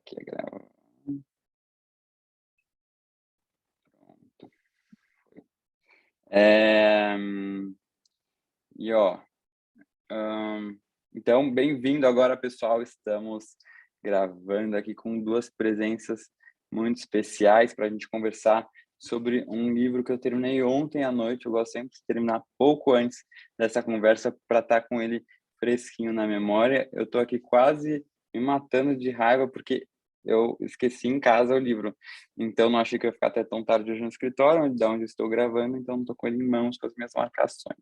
Aqui é gravar. Pronto. É, e ó, então, bem-vindo agora, pessoal. Estamos gravando aqui com duas presenças muito especiais para a gente conversar sobre um livro que eu terminei ontem à noite. Eu gosto sempre de terminar pouco antes dessa conversa para estar com ele fresquinho na memória. Eu estou aqui quase me matando de raiva porque eu esqueci em casa o livro. Então, não achei que eu ia ficar até tão tarde hoje no escritório, de onde estou gravando, então não estou com ele em mãos com as minhas marcações.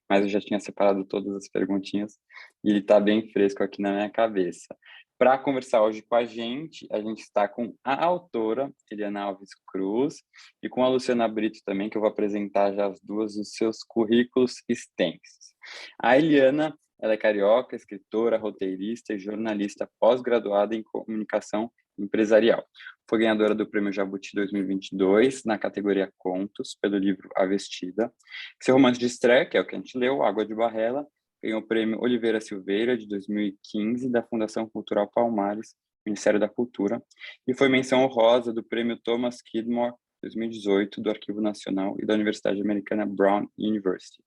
Mas eu já tinha separado todas as perguntinhas e ele está bem fresco aqui na minha cabeça. Para conversar hoje com a gente está com a autora, Eliana Alves Cruz, e com a Luciana Brito também, que eu vou apresentar já as duas, os seus currículos extensos. A Eliana, ela é carioca, escritora, roteirista e jornalista pós-graduada em comunicação empresarial. Foi ganhadora do Prêmio Jabuti 2022, na categoria Contos, pelo livro A Vestida. Seu romance de estreia, que é o que a gente leu, Água de Barrela, ganhou o Prêmio Oliveira Silveira, de 2015, da Fundação Cultural Palmares, Ministério da Cultura, e foi menção honrosa do Prêmio Thomas Skidmore, 2018, do Arquivo Nacional e da Universidade Americana Brown University.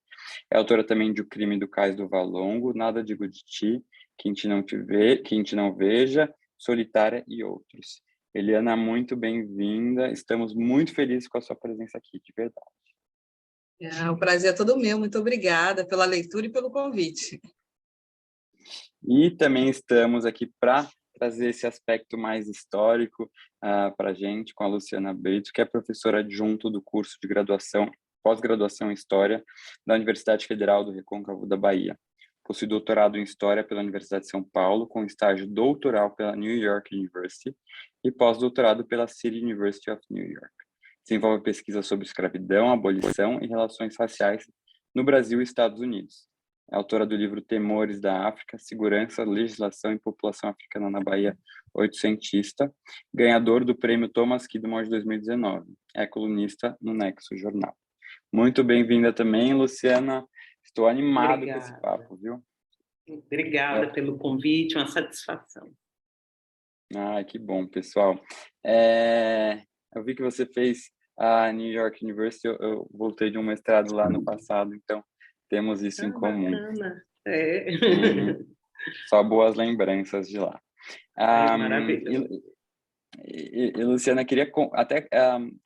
É autora também de O Crime do Cais do Valongo, Nada Digo de Ti, Quem Te Não Veja, Solitária e outros. Eliana, muito bem-vinda. Estamos muito felizes com a sua presença aqui, de verdade. O prazer é todo meu. Muito obrigada pela leitura e pelo convite. E também estamos aqui para trazer esse aspecto mais histórico para a gente, com a Luciana Brito, que é professora adjunto do curso de graduação, pós-graduação em História da Universidade Federal do Recôncavo da Bahia. Possui doutorado em História pela Universidade de São Paulo, com estágio doutoral pela New York University e pós-doutorado pela City University of New York. Desenvolve pesquisa sobre escravidão, abolição e relações raciais no Brasil e Estados Unidos. É autora do livro Temores da África, Segurança, Legislação e População Africana na Bahia Oitocentista, ganhador do Prêmio Thomas Skidmore de 2019. É colunista no Nexo Jornal. Muito bem-vinda também, Luciana. Estou animado com esse papo, viu? Obrigada pelo convite, uma satisfação. Que bom, pessoal. Eu vi que você fez a New York University, eu voltei de um mestrado lá no passado, então temos isso em comum. Bacana. Só boas lembranças de lá. Maravilha. E Luciana, queria até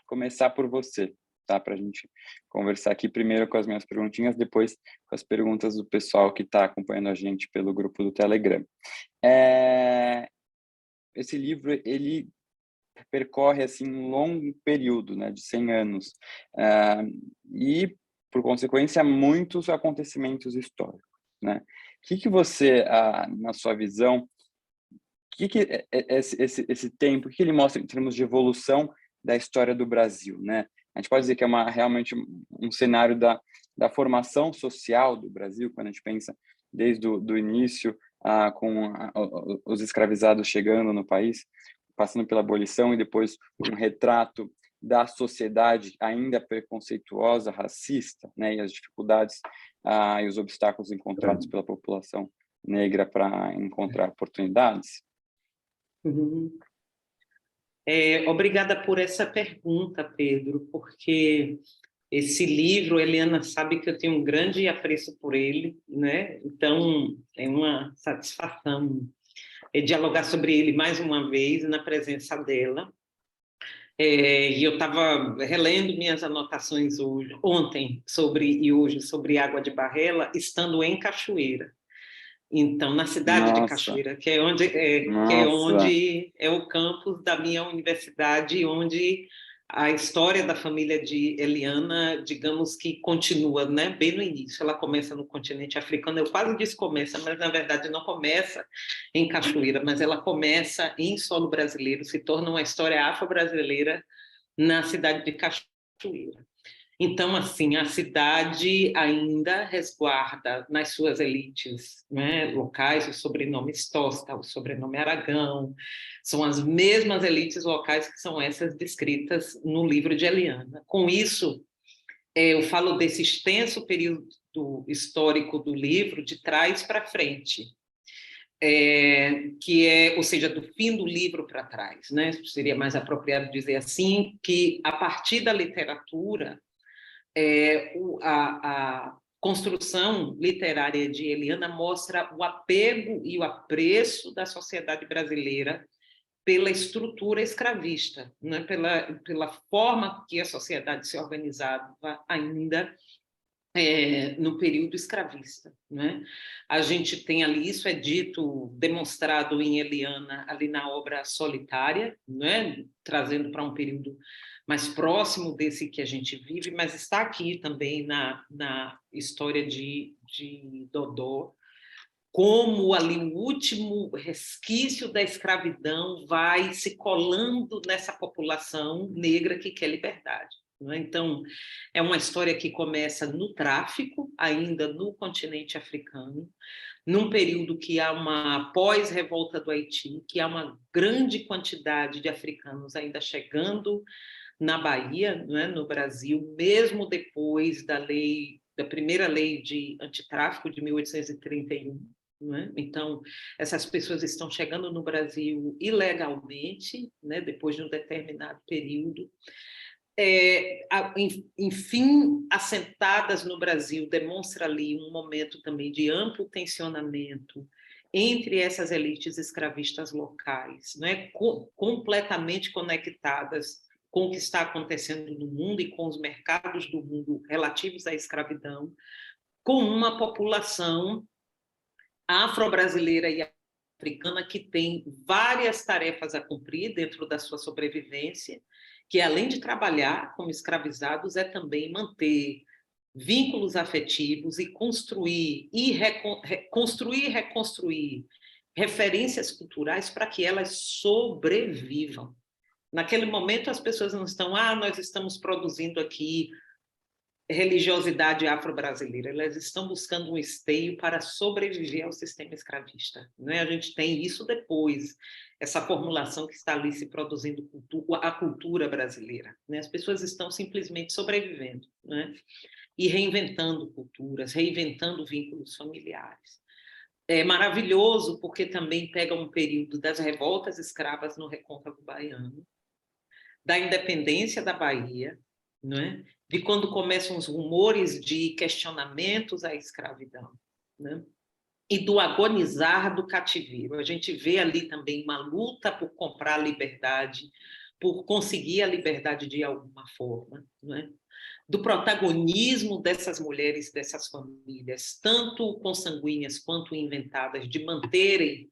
começar por você, tá? Para a gente conversar aqui primeiro com as minhas perguntinhas, depois com as perguntas do pessoal que está acompanhando a gente pelo grupo do Telegram. Esse livro, ele percorre assim um longo período, né, de 100 anos, e por consequência muitos acontecimentos históricos, né? O que você, na sua visão, esse tempo, o que ele mostra em termos de evolução da história do Brasil, né? A gente pode dizer que é realmente um cenário da formação social do Brasil, quando a gente pensa desde o início, com os escravizados chegando no país, passando pela abolição e depois um retrato da sociedade ainda preconceituosa, racista, né, e as dificuldades e os obstáculos encontrados pela população negra para encontrar oportunidades? Obrigada por essa pergunta, Pedro, porque esse livro, Eliana sabe que eu tenho um grande apreço por ele, né? Então, é uma satisfação dialogar sobre ele mais uma vez na presença dela. E eu estava relendo minhas anotações ontem e hoje sobre Água de Barrela, estando em Cachoeira. Então, na cidade de Cachoeira, que é onde é o campus da minha universidade, onde a história da família de Eliana, digamos que continua, né, bem no início. Ela começa no continente africano, eu quase disse começa, mas na verdade não começa em Cachoeira, mas ela começa em solo brasileiro, se torna uma história afro-brasileira na cidade de Cachoeira. Então, assim, a cidade ainda resguarda nas suas elites, né, locais o sobrenome Stosta, o sobrenome Aragão, são as mesmas elites locais que são essas descritas no livro de Eliana. Com isso, eu falo desse extenso período histórico do livro de trás para frente. ou seja, do fim do livro para trás, né? Seria mais apropriado dizer assim, que a partir da literatura, a construção literária de Eliana mostra o apego e o apreço da sociedade brasileira pela estrutura escravista, né? pela forma que a sociedade se organizava ainda no período escravista, né? A gente tem ali, isso é dito, demonstrado em Eliana, ali na obra Solitária, né? Trazendo para um período mais próximo desse que a gente vive, mas está aqui também na história de Dodô, como ali o último resquício da escravidão vai se colando nessa população negra que quer liberdade. Então, é uma história que começa no tráfico, ainda no continente africano, num período que há uma pós-revolta do Haiti, que há uma grande quantidade de africanos ainda chegando na Bahia, não é? No Brasil, mesmo depois da primeira lei de antitráfico de 1831. Não é? Então, essas pessoas estão chegando no Brasil ilegalmente, né? Depois de um determinado período. Enfim, assentadas no Brasil, demonstra ali um momento também de amplo tensionamento entre essas elites escravistas locais, né, completamente conectadas com o que está acontecendo no mundo e com os mercados do mundo relativos à escravidão, com uma população afro-brasileira e africana que tem várias tarefas a cumprir dentro da sua sobrevivência, que além de trabalhar como escravizados, é também manter vínculos afetivos e construir e reconstruir referências culturais para que elas sobrevivam. Naquele momento, as pessoas não estão, nós estamos produzindo aqui religiosidade afro-brasileira, elas estão buscando um esteio para sobreviver ao sistema escravista. Né? A gente tem isso depois, essa formulação que está ali se produzindo a cultura brasileira. Né? As pessoas estão simplesmente sobrevivendo, né? E reinventando culturas, reinventando vínculos familiares. É maravilhoso porque também pega um período das revoltas escravas no Recôncavo Baiano, da independência da Bahia, não é? De quando começam os rumores de questionamentos à escravidão, né? E do agonizar do cativeiro. A gente vê ali também uma luta por comprar a liberdade, por conseguir a liberdade de alguma forma, não é? Do protagonismo dessas mulheres, dessas famílias, tanto consanguíneas quanto inventadas, de manterem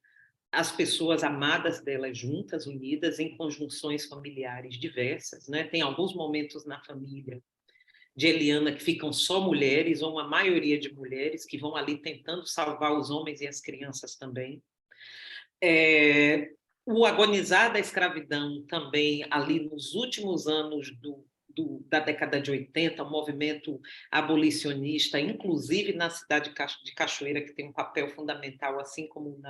as pessoas amadas delas juntas, unidas, em conjunções familiares diversas. Né? Tem alguns momentos na família de Eliana que ficam só mulheres, ou uma maioria de mulheres, que vão ali tentando salvar os homens e as crianças também. O agonizar da escravidão também, ali nos últimos anos da década de 80, o movimento abolicionista, inclusive na cidade de Cachoeira, que tem um papel fundamental, assim como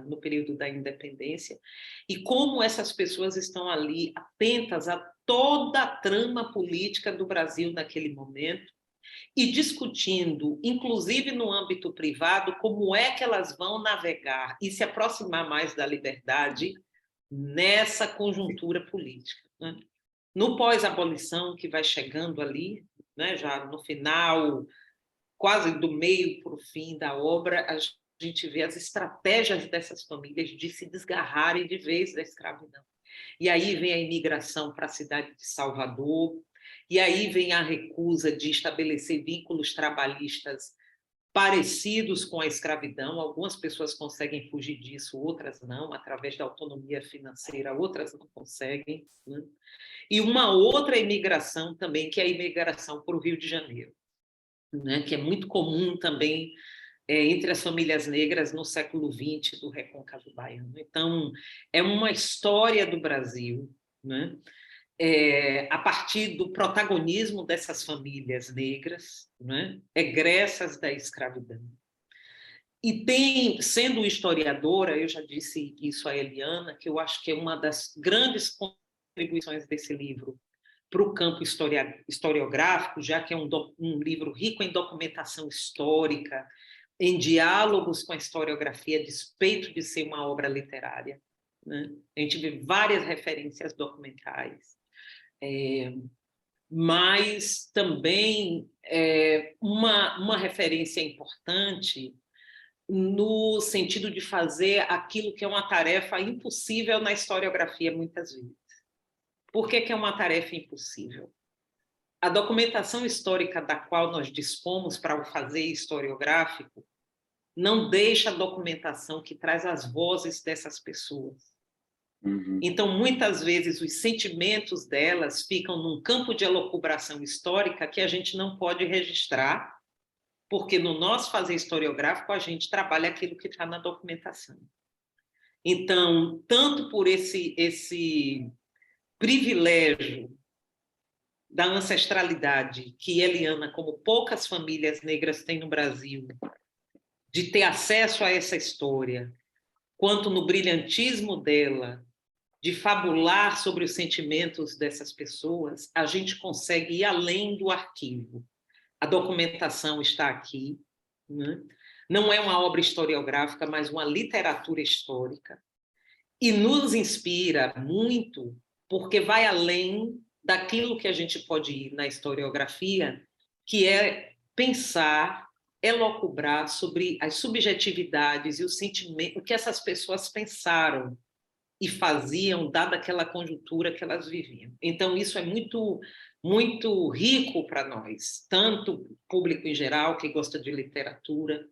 no período da independência, e como essas pessoas estão ali atentas a toda a trama política do Brasil naquele momento e discutindo, inclusive no âmbito privado, como é que elas vão navegar e se aproximar mais da liberdade nessa conjuntura política. Né? No pós-abolição, que vai chegando ali, né, já no final, quase do meio para o fim da obra, a gente vê as estratégias dessas famílias de se desgarrarem de vez da escravidão. E aí vem a imigração para a cidade de Salvador, e aí vem a recusa de estabelecer vínculos trabalhistas parecidos com a escravidão. Algumas pessoas conseguem fugir disso, outras não, através da autonomia financeira, outras não conseguem. Né? E uma outra imigração também, que é a imigração para o Rio de Janeiro, né? Que é muito comum também entre as famílias negras no século XX do Recôncavo Baiano. Então, é uma história do Brasil, né? A partir do protagonismo dessas famílias negras, né? Egressas da escravidão. E tem, sendo historiadora, eu já disse isso a Eliana, que eu acho que é uma das grandes contribuições desse livro para o campo historiográfico, já que é um livro rico em documentação histórica, em diálogos com a historiografia, a despeito de ser uma obra literária, né? A gente vê várias referências documentais, mas também uma referência importante no sentido de fazer aquilo que é uma tarefa impossível na historiografia, muitas vezes. Por que é uma tarefa impossível? A documentação histórica da qual nós dispomos para o fazer historiográfico não deixa a documentação que traz as vozes dessas pessoas. Então, muitas vezes, os sentimentos delas ficam num campo de elucubração histórica que a gente não pode registrar, porque no nosso fazer historiográfico a gente trabalha aquilo que está na documentação. Então, tanto por esse privilégio da ancestralidade que Eliana, como poucas famílias negras têm no Brasil, de ter acesso a essa história, quanto no brilhantismo dela, de fabular sobre os sentimentos dessas pessoas, a gente consegue ir além do arquivo. A documentação está aqui, né? Não é uma obra historiográfica, mas uma literatura histórica, e nos inspira muito, porque vai além daquilo que a gente pode ir na historiografia, que é pensar, elocubrar sobre as subjetividades e os sentimentos, o que essas pessoas pensaram e faziam, dada aquela conjuntura que elas viviam. Então, isso é muito, muito rico para nós, tanto público em geral, que gosta de literatura,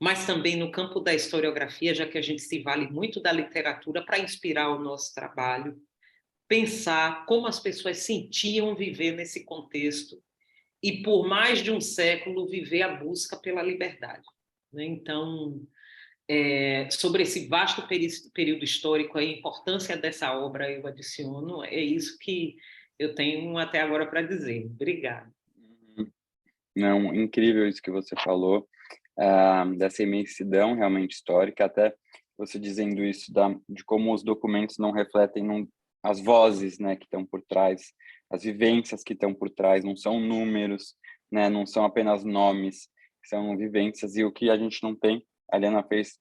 mas também no campo da historiografia, já que a gente se vale muito da literatura para inspirar o nosso trabalho, pensar como as pessoas sentiam viver nesse contexto e, por mais de um século, viver a busca pela liberdade. Então, sobre esse vasto período histórico, a importância dessa obra eu adiciono, é isso que eu tenho até agora para dizer. Obrigada. Não, incrível isso que você falou, dessa imensidão realmente histórica, até você dizendo isso de como os documentos não refletem as vozes, né, que estão por trás, as vivências que estão por trás, não são números, né, não são apenas nomes, são vivências, e o que a gente não tem, a Eliana fez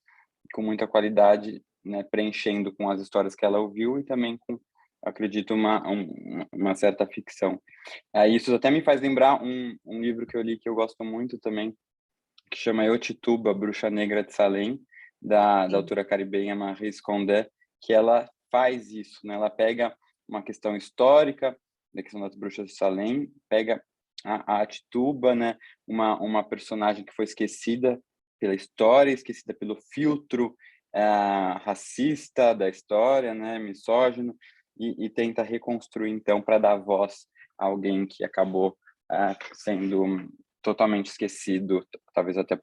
com muita qualidade, né, preenchendo com as histórias que ela ouviu e também com, acredito, uma certa ficção. Isso até me faz lembrar um livro que eu li que eu gosto muito também, que chama Yotituba, Bruxa Negra de Salem, da autora caribenha Maryse Condé, que ela faz isso, né? Ela pega uma questão histórica, da questão das bruxas de Salem, pega a Atituba, né? Uma personagem que foi esquecida pela história, esquecida pelo filtro racista da história, né? Misógino, e tenta reconstruir, então, para dar voz a alguém que acabou sendo totalmente esquecido, talvez até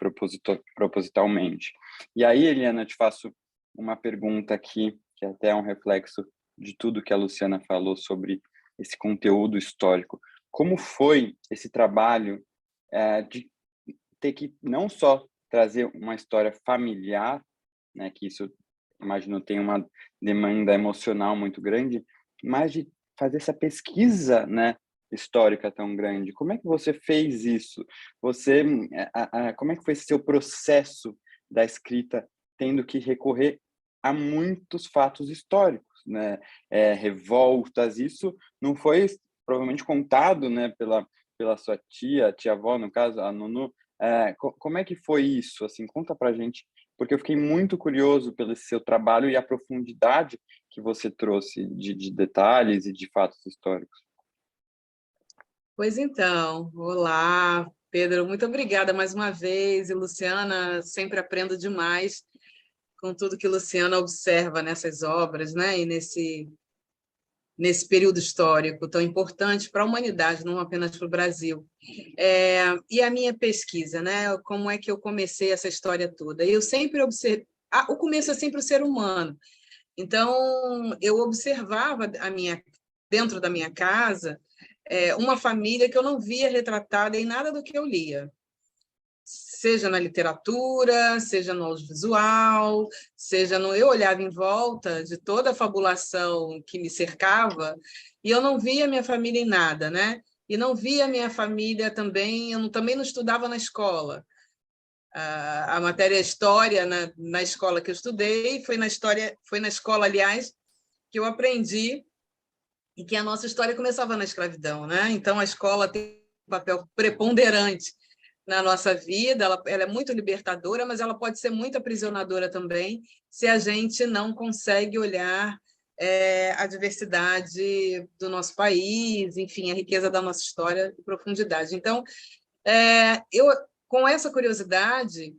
propositalmente. E aí, Eliana, eu te faço uma pergunta aqui, que até é um reflexo de tudo que a Luciana falou sobre esse conteúdo histórico. Como foi esse trabalho de ter que não só trazer uma história familiar, né, que isso, imagino, tem uma demanda emocional muito grande, mas de fazer essa pesquisa, né, histórica tão grande. Como é que você fez isso? Você, como é que foi esse seu processo da escrita, tendo que recorrer a muitos fatos históricos, né? Revoltas, isso não foi provavelmente contado, né, pela sua tia-avó, no caso, a Nunu. Como é que foi isso? Assim, conta pra gente, porque eu fiquei muito curioso pelo seu trabalho e a profundidade que você trouxe de detalhes e de fatos históricos. Pois então, olá, Pedro, muito obrigada mais uma vez, e Luciana, sempre aprendo demais com tudo que Luciana observa nessas obras, né? E nesse período histórico tão importante para a humanidade, não apenas para o Brasil. E a minha pesquisa, né? Como é que eu comecei essa história toda? Eu sempre observei, o começo é sempre o ser humano, então eu observava dentro da minha casa, uma família que eu não via retratada em nada do que eu lia, seja na literatura, seja no audiovisual, seja no... Eu olhava em volta de toda a fabulação que me cercava e eu não via minha família em nada, né? E não via minha família também, também não estudava na escola. a matéria História na escola que eu estudei, foi na escola, aliás, que eu aprendi e que a nossa história começava na escravidão, né? Então, a escola tem um papel preponderante na nossa vida, ela é muito libertadora, mas ela pode ser muito aprisionadora também, se a gente não consegue olhar a diversidade do nosso país, enfim, a riqueza da nossa história em profundidade. Então, eu, com essa curiosidade,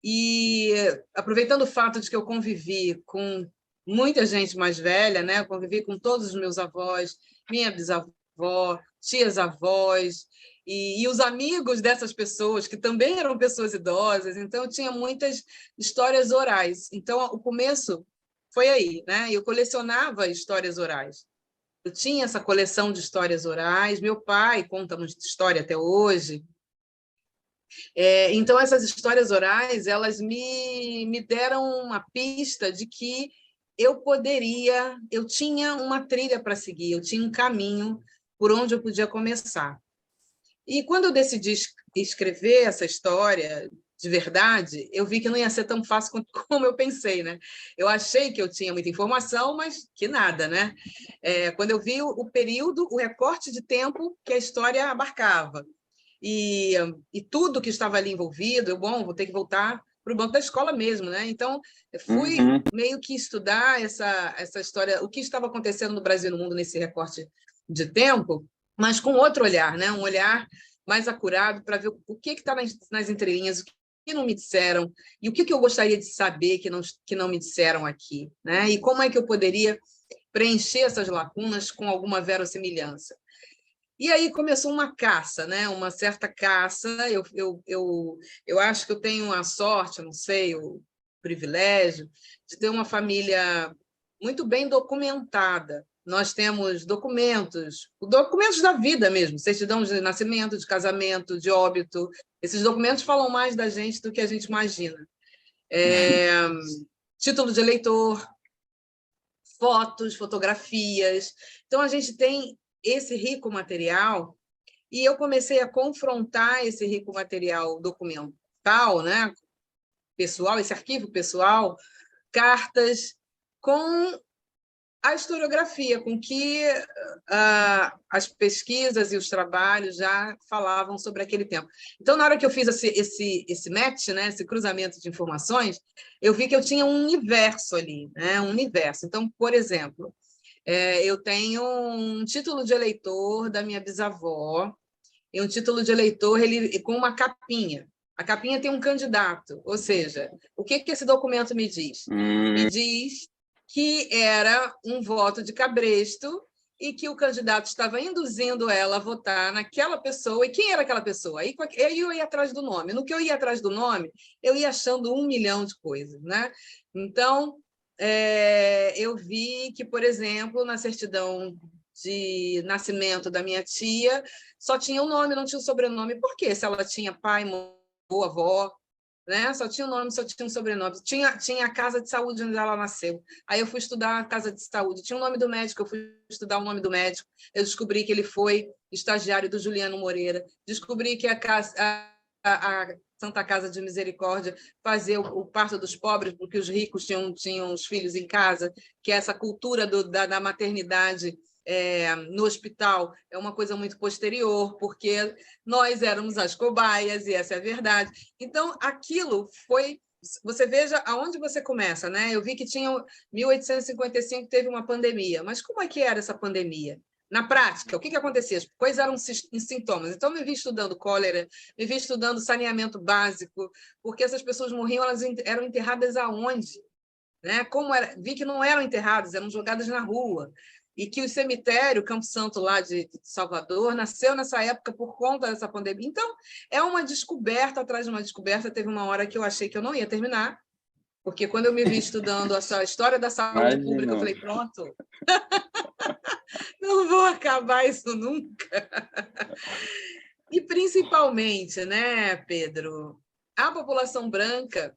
e aproveitando o fato de que eu convivi com muita gente mais velha, né? Eu convivi com todos os meus avós, minha bisavó, tias-avós, e os amigos dessas pessoas, que também eram pessoas idosas, então eu tinha muitas histórias orais. Então, o começo foi aí, né? Eu colecionava histórias orais. Eu tinha essa coleção de histórias orais, meu pai conta muita história até hoje. Então, essas histórias orais, elas me deram uma pista de que eu tinha uma trilha para seguir, eu tinha um caminho por onde eu podia começar. E quando eu decidi escrever essa história de verdade, eu vi que não ia ser tão fácil como eu pensei, né? Eu achei que eu tinha muita informação, mas que nada, né? Quando eu vi o período, o recorte de tempo que a história abarcava, e tudo que estava ali envolvido, vou ter que voltar para o banco da escola mesmo, né? Então, eu fui meio que estudar essa história, o que estava acontecendo no Brasil e no mundo nesse recorte de tempo, mas com outro olhar, né? Um olhar mais acurado para ver o que está nas entrelinhas, o que não me disseram, e o que eu gostaria de saber que não me disseram aqui, né? E como é que eu poderia preencher essas lacunas com alguma verossimilhança. E aí começou uma caça, né? Uma certa caça. Eu acho que eu tenho a sorte, não sei, o privilégio de ter uma família muito bem documentada. Nós temos documentos da vida mesmo, certidão de nascimento, de casamento, de óbito. Esses documentos falam mais da gente do que a gente imagina. Título de eleitor, fotos, fotografias. Então, a gente tem esse rico material, e eu comecei a confrontar esse rico material documental, né, pessoal, esse arquivo pessoal, cartas, com a historiografia, com que as pesquisas e os trabalhos já falavam sobre aquele tempo. Então, na hora que eu fiz esse match, né, esse cruzamento de informações, eu vi que eu tinha um universo ali, né, um universo. Então, por exemplo, eu tenho um título de eleitor da minha bisavó, e um título de eleitor com uma capinha. A capinha tem um candidato, ou seja, o que esse documento me diz? Me diz que era um voto de cabresto e que o candidato estava induzindo ela a votar naquela pessoa. E quem era aquela pessoa? Aí eu ia atrás do nome. No que eu ia atrás do nome, eu ia achando 1 milhão de coisas, né? Então, eu vi que, por exemplo, na certidão de nascimento da minha tia, só tinha o nome, não tinha o sobrenome. Por quê? Se ela tinha pai, mãe, avó, né? Só tinha o nome, só tinha um sobrenome. Tinha a casa de saúde onde ela nasceu. Aí eu fui estudar a casa de saúde. Tinha o nome do médico, eu fui estudar o nome do médico. Eu descobri que ele foi estagiário do Juliano Moreira. Descobri que a Santa Casa de Misericórdia fazia o parto dos pobres, porque os ricos tinham os filhos em casa, que é essa cultura da maternidade no hospital é uma coisa muito posterior, porque nós éramos as cobaias, e essa é a verdade. Então, aquilo foi... Você veja aonde você começa, né? Eu vi que tinha 1855, teve uma pandemia, mas como é que era essa pandemia? Na prática, o que acontecia? Quais eram os sintomas? Então, me vi estudando cólera, me vi estudando saneamento básico, porque essas pessoas morriam, elas eram enterradas aonde? Né? Vi que não eram enterradas, eram jogadas na rua, e que o cemitério Campo Santo, lá de Salvador, nasceu nessa época por conta dessa pandemia. Então, é uma descoberta atrás de uma descoberta. Teve uma hora que eu achei que eu não ia terminar, porque quando eu me vi estudando essa história da saúde pública, eu falei, pronto, não vou acabar isso nunca. E, principalmente, né, Pedro, a população branca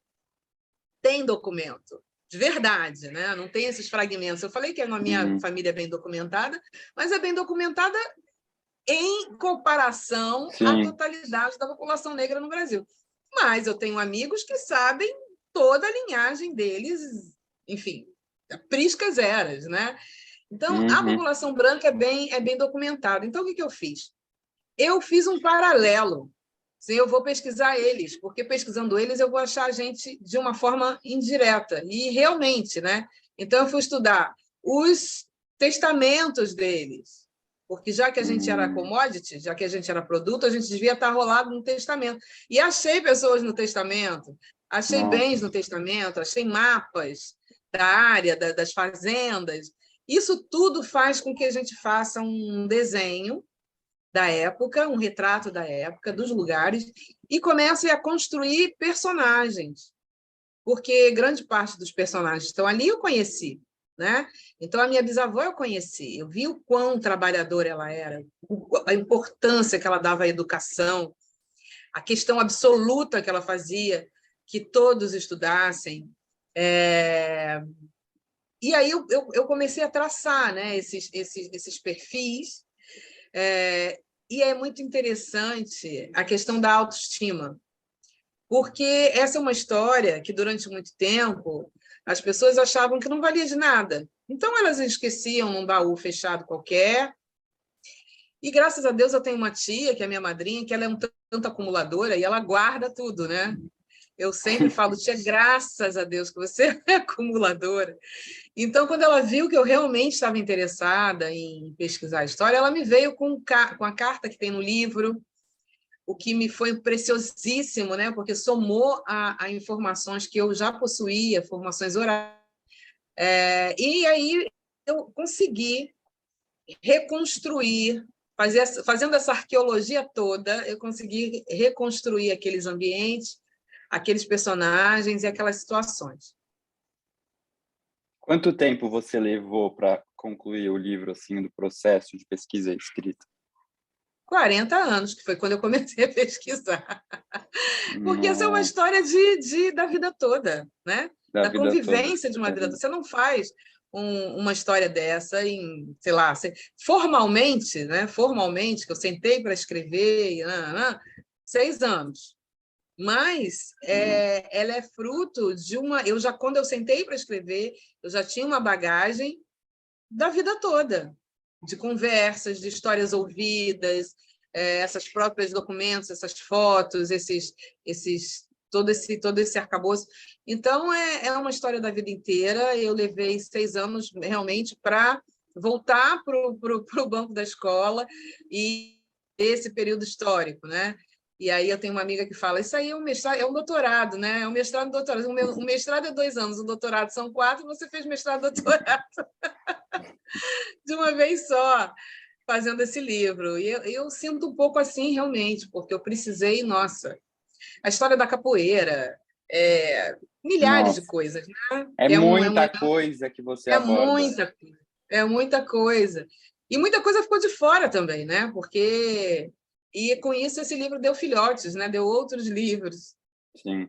tem documento, de verdade, né? Não tem esses fragmentos. Eu falei que a minha família é bem documentada, mas é bem documentada em comparação à totalidade da população negra no Brasil. mas eu tenho amigos que sabem toda a linhagem deles, enfim, priscas eras, né? Então, a Uhum. população branca é bem documentada. Então, o que eu fiz? Eu fiz um paralelo. Sim, eu vou pesquisar eles, porque pesquisando eles eu vou achar a gente de uma forma indireta. E realmente, né? Então, eu fui estudar os testamentos deles, porque já que a gente era Uhum. commodity, já que a gente era produto, a gente devia estar rolado no testamento. E achei pessoas no testamento, achei bens Nossa. no testamento, achei mapas da área, das fazendas. Isso tudo faz com que a gente faça um desenho da época, um retrato da época, dos lugares, e comece a construir personagens, porque grande parte dos personagens que estão ali eu conheci, né? Então, a minha bisavó eu conheci, eu vi o quão trabalhadora ela era, a importância que ela dava à educação, a questão absoluta que ela fazia, que todos estudassem. E aí eu comecei a traçar, né, esses perfis, e é muito interessante a questão da autoestima, porque essa é uma história que, durante muito tempo, as pessoas achavam que não valia de nada. Então, elas esqueciam num baú fechado qualquer. E, graças a Deus, eu tenho uma tia, que é minha madrinha, que ela é um tanto acumuladora e ela guarda tudo, né? Eu sempre falo, tia, graças a Deus que você é acumuladora. Então, quando ela viu que eu realmente estava interessada em pesquisar a história, ela me veio com a carta que tem no livro, o que me foi preciosíssimo, né? Porque somou a informações que eu já possuía, formações orais. E aí eu consegui reconstruir, fazendo essa arqueologia toda, eu consegui reconstruir aqueles ambientes, aqueles personagens e aquelas situações. Quanto tempo você levou para concluir o livro, assim, do processo de pesquisa e escrita? 40 anos, que foi quando eu comecei a pesquisar. Porque essa é uma Nossa, história da vida toda, né? da Da vida toda. convivência de uma vida toda. Você não faz uma história dessa em, sei lá, formalmente, né? Formalmente, que eu sentei para escrever, 6 anos. Mas Uhum. ela é fruto de uma. Quando eu sentei para escrever, eu já tinha uma bagagem da vida toda, de conversas, de histórias ouvidas, essas próprias documentos, essas fotos, todo esse arcabouço. Então, é uma história da vida inteira. Eu levei 6 anos realmente para voltar para o banco da escola e esse período histórico, né? E aí eu tenho uma amiga que fala, isso aí é um mestrado, é um doutorado, né? É um mestrado e um doutorado. O mestrado é 2 anos, o doutorado são 4, você fez mestrado e doutorado de uma vez só, fazendo esse livro. E eu sinto um pouco assim, realmente, porque eu precisei, nossa, a história da capoeira, milhares de Nossa, coisas, né? é muita coisa que você É aborda. muita coisa, é muita coisa. E muita coisa ficou de fora também, né? Porque. E com isso esse livro deu filhotes, né? Deu outros livros. Sim.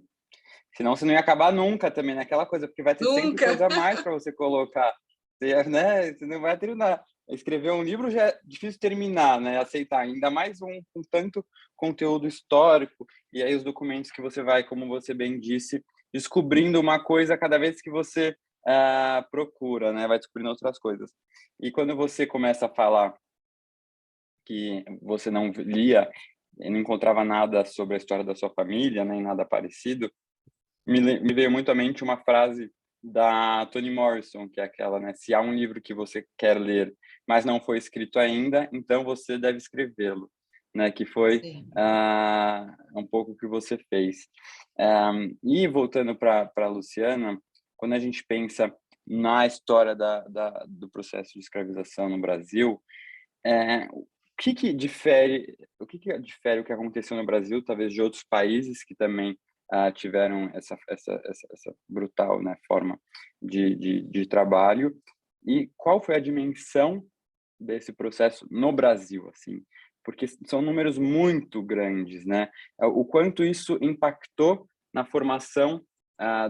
Senão você não ia acabar nunca também naquela coisa, porque vai ter sempre Nunca. coisa a mais para você colocar. Você, né, você não vai terminar. Escrever um livro já é difícil terminar, né? Aceitar, ainda mais um com tanto conteúdo histórico, e aí os documentos que você vai, como você bem disse, descobrindo uma coisa cada vez que você procura, né? Vai descobrindo outras coisas. E quando você começa a falar que você não lia e não encontrava nada sobre a história da sua família, nem nada parecido, me veio muito à mente uma frase da Toni Morrison, que é aquela, né? Se há um livro que você quer ler, mas não foi escrito ainda, então você deve escrevê-lo, né? Que foi Sim. um pouco o que você fez. E voltando para a Luciana, quando a gente pensa na história do processo de escravização no Brasil, o que difere o que aconteceu no Brasil, talvez de outros países que também tiveram essa brutal, né, forma de trabalho, e qual foi a dimensão desse processo no Brasil, assim? Porque são números muito grandes, né? O quanto isso impactou na formação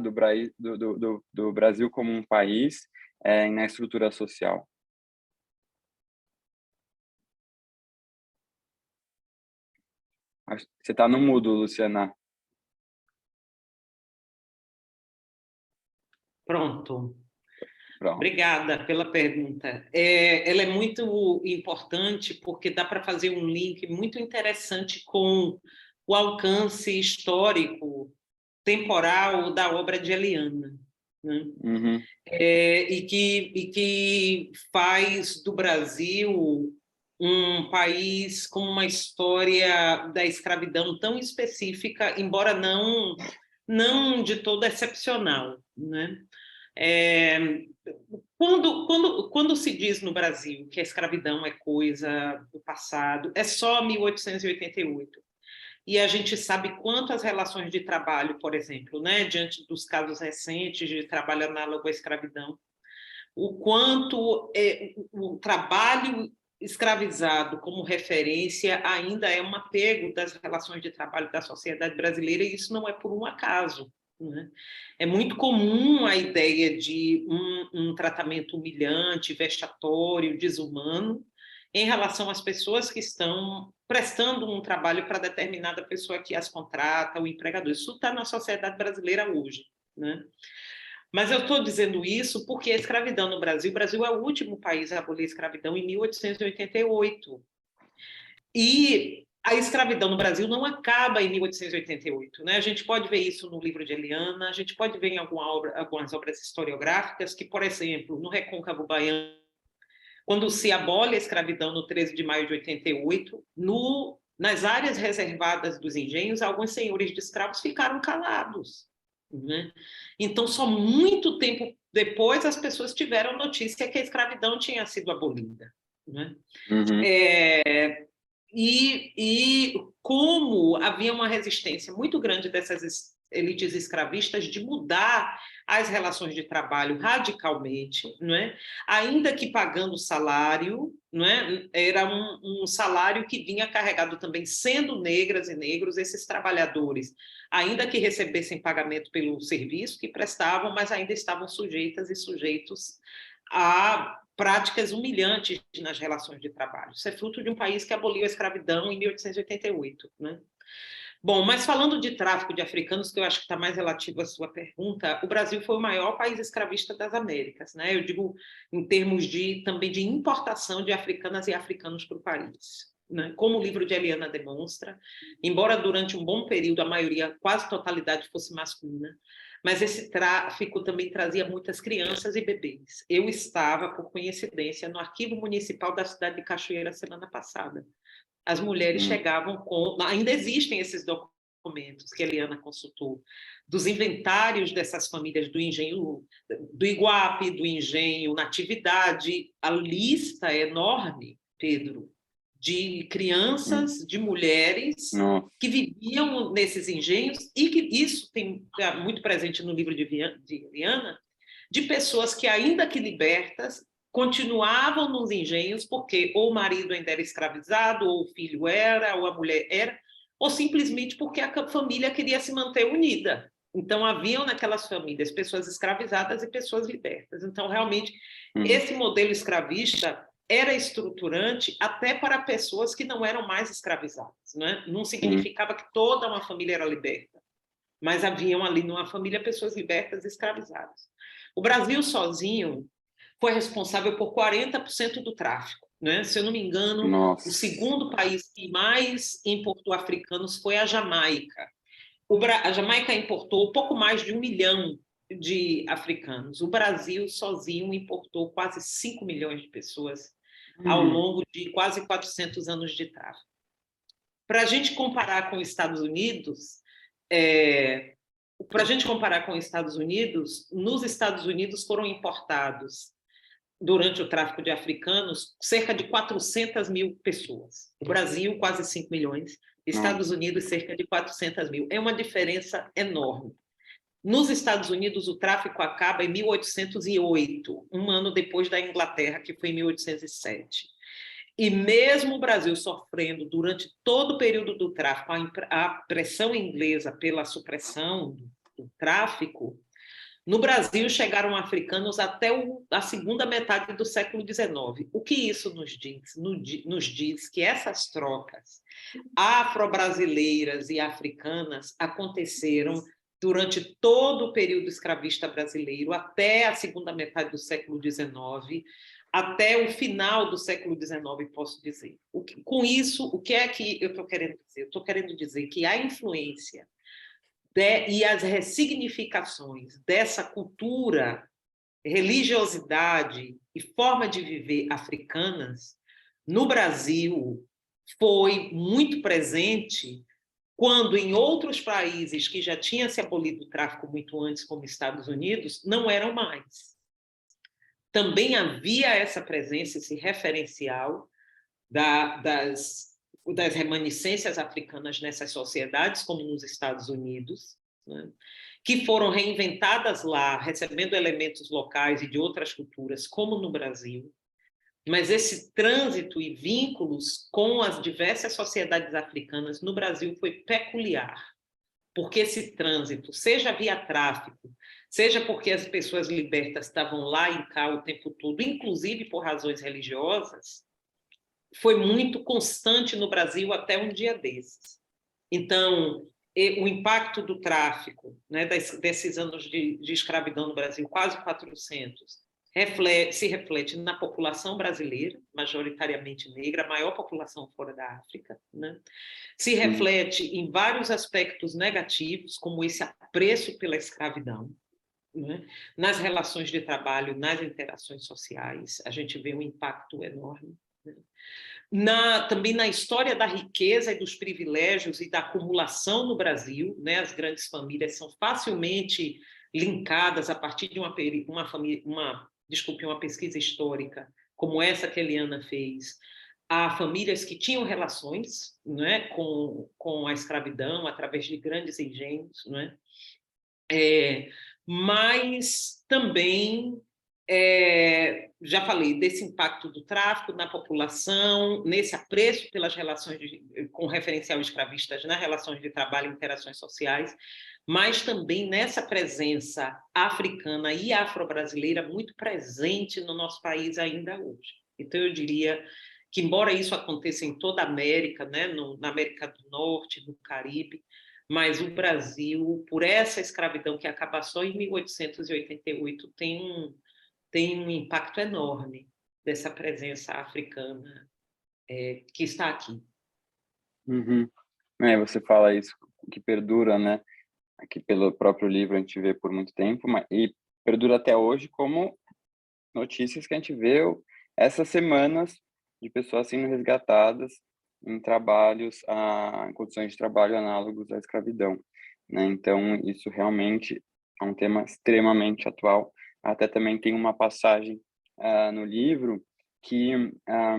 do Brasil como um país, e na estrutura social. Você está no mudo, Luciana. Pronto. Pronto. Obrigada pela pergunta. Ela é muito importante porque dá para fazer um link muito interessante com o alcance histórico, temporal da obra de Eliana, né? Uhum. E que faz do Brasil um país com uma história da escravidão tão específica, embora não de todo excepcional, né? Quando se diz no Brasil que a escravidão é coisa do passado, é só 1888. E a gente sabe quanto as relações de trabalho, por exemplo, né, diante dos casos recentes de trabalho análogo à escravidão, o quanto o trabalho escravizado como referência ainda é um apego das relações de trabalho da sociedade brasileira, e isso não é por um acaso, né? É muito comum a ideia de um tratamento humilhante, vexatório, desumano, em relação às pessoas que estão prestando um trabalho para determinada pessoa que as contrata, o empregador. Isso está na sociedade brasileira hoje, né? Mas eu estou dizendo isso porque a escravidão no Brasil, o Brasil é o último país a abolir a escravidão em 1888. E a escravidão no Brasil não acaba em 1888, né? A gente pode ver isso no livro de Eliana, a gente pode ver em algumas obras historiográficas que, por exemplo, no Recôncavo Baiano, quando se abole a escravidão no 13 de maio de 88, nas áreas reservadas dos engenhos, alguns senhores de escravos ficaram calados, né? Então, só muito tempo depois as pessoas tiveram notícia que a escravidão tinha sido abolida, né? Uhum. E como havia uma resistência muito grande dessas elites escravistas de mudar as relações de trabalho radicalmente, não é? Ainda que pagando salário, não é? Era um salário que vinha carregado também, sendo negras e negros, esses trabalhadores, ainda que recebessem pagamento pelo serviço que prestavam, mas ainda estavam sujeitas e sujeitos a práticas humilhantes nas relações de trabalho. Isso é fruto de um país que aboliu a escravidão em 1888, né? Bom, mas falando de tráfico de africanos, que eu acho que está mais relativo à sua pergunta, o Brasil foi o maior país escravista das Américas, né? Eu digo em termos também de importação de africanas e africanos para o país, né? Como o livro de Eliana demonstra, embora durante um bom período a maioria, quase totalidade, fosse masculina, mas esse tráfico também trazia muitas crianças e bebês. Eu estava, por coincidência, no Arquivo Municipal da cidade de Cachoeira semana passada. As mulheres chegavam com... Ainda existem esses documentos que a Eliana consultou, dos inventários dessas famílias do engenho, do Iguape, do engenho Natividade. A lista é enorme, Pedro, de crianças, de mulheres que viviam nesses engenhos, e que isso tem muito presente no livro de Eliana, de pessoas que, ainda que libertas, continuavam nos engenhos porque ou o marido ainda era escravizado, ou o filho era, ou a mulher era, ou simplesmente porque a família queria se manter unida. Então, haviam naquelas famílias pessoas escravizadas e pessoas libertas. Então, realmente, esse modelo escravista era estruturante até para pessoas que não eram mais escravizadas, né? Não significava que toda uma família era liberta, mas haviam ali numa família pessoas libertas e escravizadas. O Brasil sozinho foi responsável por 40% do tráfico, né? Se eu não me engano, Nossa. O segundo país que mais importou africanos foi a Jamaica. A Jamaica importou pouco mais de 1 milhão de africanos. O Brasil sozinho importou quase 5 milhões de pessoas ao longo de quase 400 anos de tráfico. Para a gente comparar com os Estados Unidos, nos Estados Unidos foram importados, durante o tráfico de africanos, cerca de 400 mil pessoas. O Brasil, quase 5 milhões. Estados Unidos, cerca de 400 mil. É uma diferença enorme. Nos Estados Unidos, o tráfico acaba em 1808, um ano depois da Inglaterra, que foi em 1807. E mesmo o Brasil sofrendo, durante todo o período do tráfico, a pressão inglesa pela supressão do tráfico, no Brasil chegaram africanos até a segunda metade do século XIX. O que isso nos diz? Nos diz que essas trocas afro-brasileiras e africanas aconteceram durante todo o período escravista brasileiro, até a segunda metade do século XIX, até o final do século XIX, posso dizer. Com isso, o que é que eu estou querendo dizer? Eu estou querendo dizer que a influência e as ressignificações dessa cultura, religiosidade e forma de viver africanas no Brasil foi muito presente quando em outros países que já tinham se abolido o tráfico muito antes, como Estados Unidos, não eram mais. Também havia essa presença, esse referencial das remanescências africanas nessas sociedades, como nos Estados Unidos, né, que foram reinventadas lá, recebendo elementos locais e de outras culturas, como no Brasil. Mas esse trânsito e vínculos com as diversas sociedades africanas no Brasil foi peculiar, porque esse trânsito, seja via tráfico, seja porque as pessoas libertas estavam lá e cá o tempo todo, inclusive por razões religiosas, foi muito constante no Brasil até um dia desses. Então, o impacto do tráfico, né, desses anos de escravidão no Brasil, quase 400, se reflete na população brasileira, majoritariamente negra, a maior população fora da África, né? Se reflete em vários aspectos negativos, como esse apreço pela escravidão, né? Nas relações de trabalho, nas interações sociais, a gente vê um impacto enorme, né? Também na história da riqueza e dos privilégios e da acumulação no Brasil, né? As grandes famílias são facilmente linkadas a partir de uma pesquisa histórica, como essa que a Eliana fez, a famílias que tinham relações, né, com a escravidão através de grandes engenhos, né? Mas também já falei desse impacto do tráfico na população, nesse apreço pelas relações com referencial escravistas nas relações de trabalho e interações sociais, mas também nessa presença africana e afro-brasileira muito presente no nosso país ainda hoje. Então, eu diria que, embora isso aconteça em toda a América, né, na América do Norte, no Caribe, mas o Brasil, por essa escravidão que acaba só em 1888, tem um impacto enorme dessa presença africana que está aqui. Uhum. Você fala isso, que perdura, né? Aqui pelo próprio livro a gente vê por muito tempo, e perdura até hoje como notícias que a gente vê essas semanas de pessoas sendo resgatadas em trabalhos, em condições de trabalho análogos à escravidão, né? Então, isso realmente é um tema extremamente atual. Até também tem uma passagem no livro que,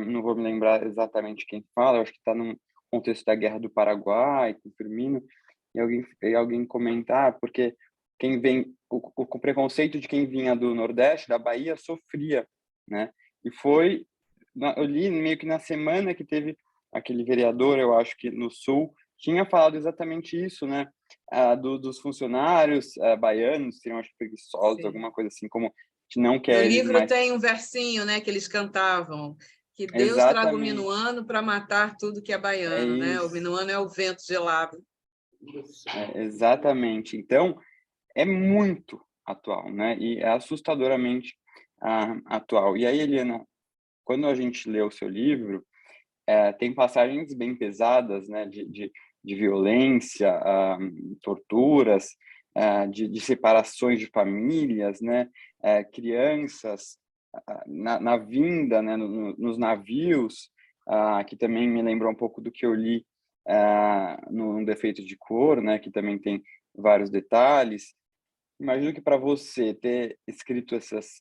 não vou me lembrar exatamente quem fala, acho que está no contexto da Guerra do Paraguai, com Firmino, e alguém comentar, porque quem vem, o preconceito de quem vinha do Nordeste, da Bahia, sofria, né? E eu li meio que na semana que teve aquele vereador, eu acho que no Sul, tinha falado exatamente isso, né? Dos funcionários baianos, seriam, acho, preguiçosos, Sim. alguma coisa assim, como que não quer No eles livro mais... tem um versinho, né, que eles cantavam, que Deus Exatamente. traga o minuano para matar tudo que é baiano, né? O minuano é o vento gelado. Exatamente. Então, é muito atual, né? E é assustadoramente atual. E aí, Eliana, quando a gente lê o seu livro, tem passagens bem pesadas, né? De violência, torturas, de separações de famílias, né? Crianças na vinda, né? Nos navios, que também me lembrou um pouco do que eu li no Defeito de Cor, né? Que também tem vários detalhes. Imagino que para você ter escrito essas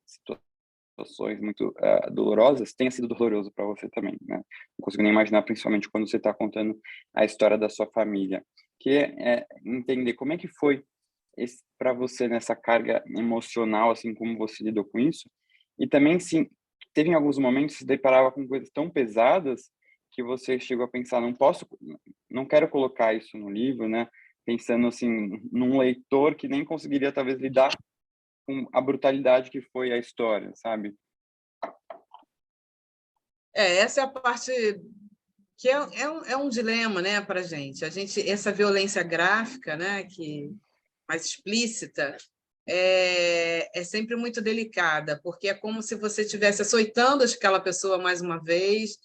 situações muito dolorosas, tenha sido doloroso para você também, né? Não consigo nem imaginar, principalmente quando você está contando a história da sua família. Que é entender como é que foi para você nessa carga emocional, assim, como você lidou com isso. E também, sim, teve em alguns momentos que se deparava com coisas tão pesadas que você chegou a pensar, não quero colocar isso no livro, né? Pensando assim num leitor que nem conseguiria talvez lidar com a brutalidade que foi a história, sabe? Essa é a parte que é um dilema, né, para a gente. Essa violência gráfica, né, que mais explícita, é sempre muito delicada, porque é como se você estivesse açoitando aquela pessoa mais uma vez,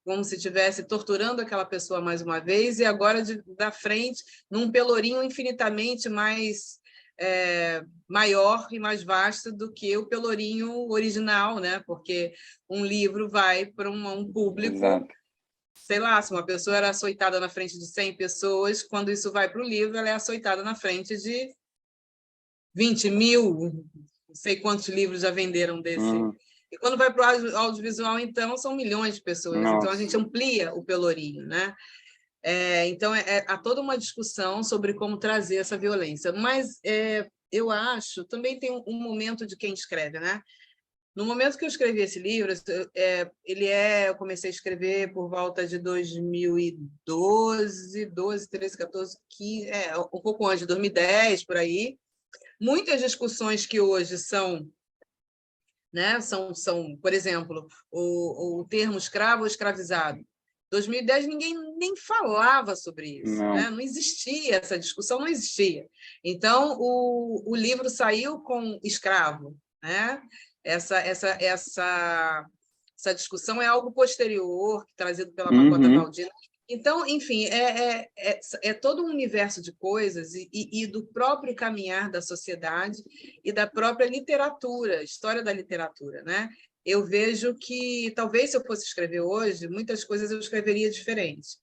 como se estivesse torturando aquela pessoa mais uma vez, e agora da frente, num pelourinho infinitamente mais maior e mais vasto do que o pelourinho original, né? Porque um livro vai para um público, Exato. sei lá, se uma pessoa era açoitada na frente de 100 pessoas, quando isso vai para o livro, ela é açoitada na frente de 20 mil, não sei quantos livros já venderam desse. E quando vai para o audiovisual, então, são milhões de pessoas. Nossa. Então, a gente amplia o pelourinho, né? Então, há toda uma discussão sobre como trazer essa violência. Mas eu acho, também tem um momento de quem escreve, né? No momento que eu escrevi esse livro, eu comecei a escrever por volta de 2012, 12, 13, 14, 15, um pouco antes de 2010, por aí. Muitas discussões que hoje são, né, por exemplo, o termo escravo ou escravizado. Em 2010 ninguém nem falava sobre isso, Não. né? Não existia, essa discussão não existia. Então, o livro saiu com escravo, né? Essa discussão é algo posterior, trazido pela Macota Valdina. Então, enfim, é todo um universo de coisas e do próprio caminhar da sociedade e da própria literatura, história da literatura, né? Eu vejo que, talvez, se eu fosse escrever hoje, muitas coisas eu escreveria diferente.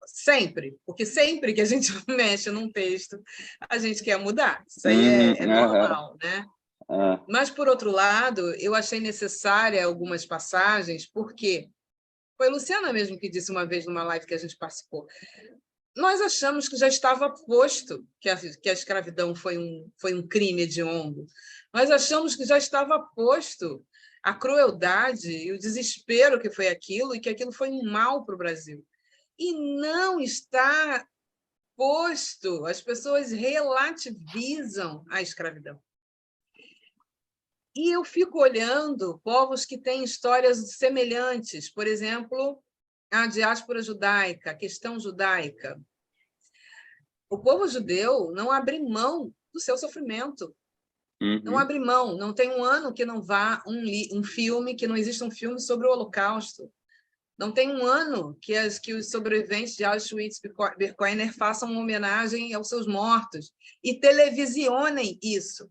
Sempre, porque sempre que a gente mexe num texto, a gente quer mudar. Isso aí é normal, né? Mas, por outro lado, eu achei necessária algumas passagens, porque foi a Luciana mesmo que disse uma vez numa live que a gente participou. Nós achamos que já estava posto que a escravidão foi um crime hediondo. Nós achamos que já estava posto a crueldade e o desespero que foi aquilo, e que aquilo foi um mal para o Brasil. E não está posto. As pessoas relativizam a escravidão. E eu fico olhando povos que têm histórias semelhantes, por exemplo, a diáspora judaica, a questão judaica. O povo judeu não abre mão do seu sofrimento. Não abre mão. Não tem um ano que não vá um filme, que não exista um filme sobre o Holocausto. Não tem um ano que os sobreviventes de Auschwitz-Birkenau façam uma homenagem aos seus mortos e televisionem isso.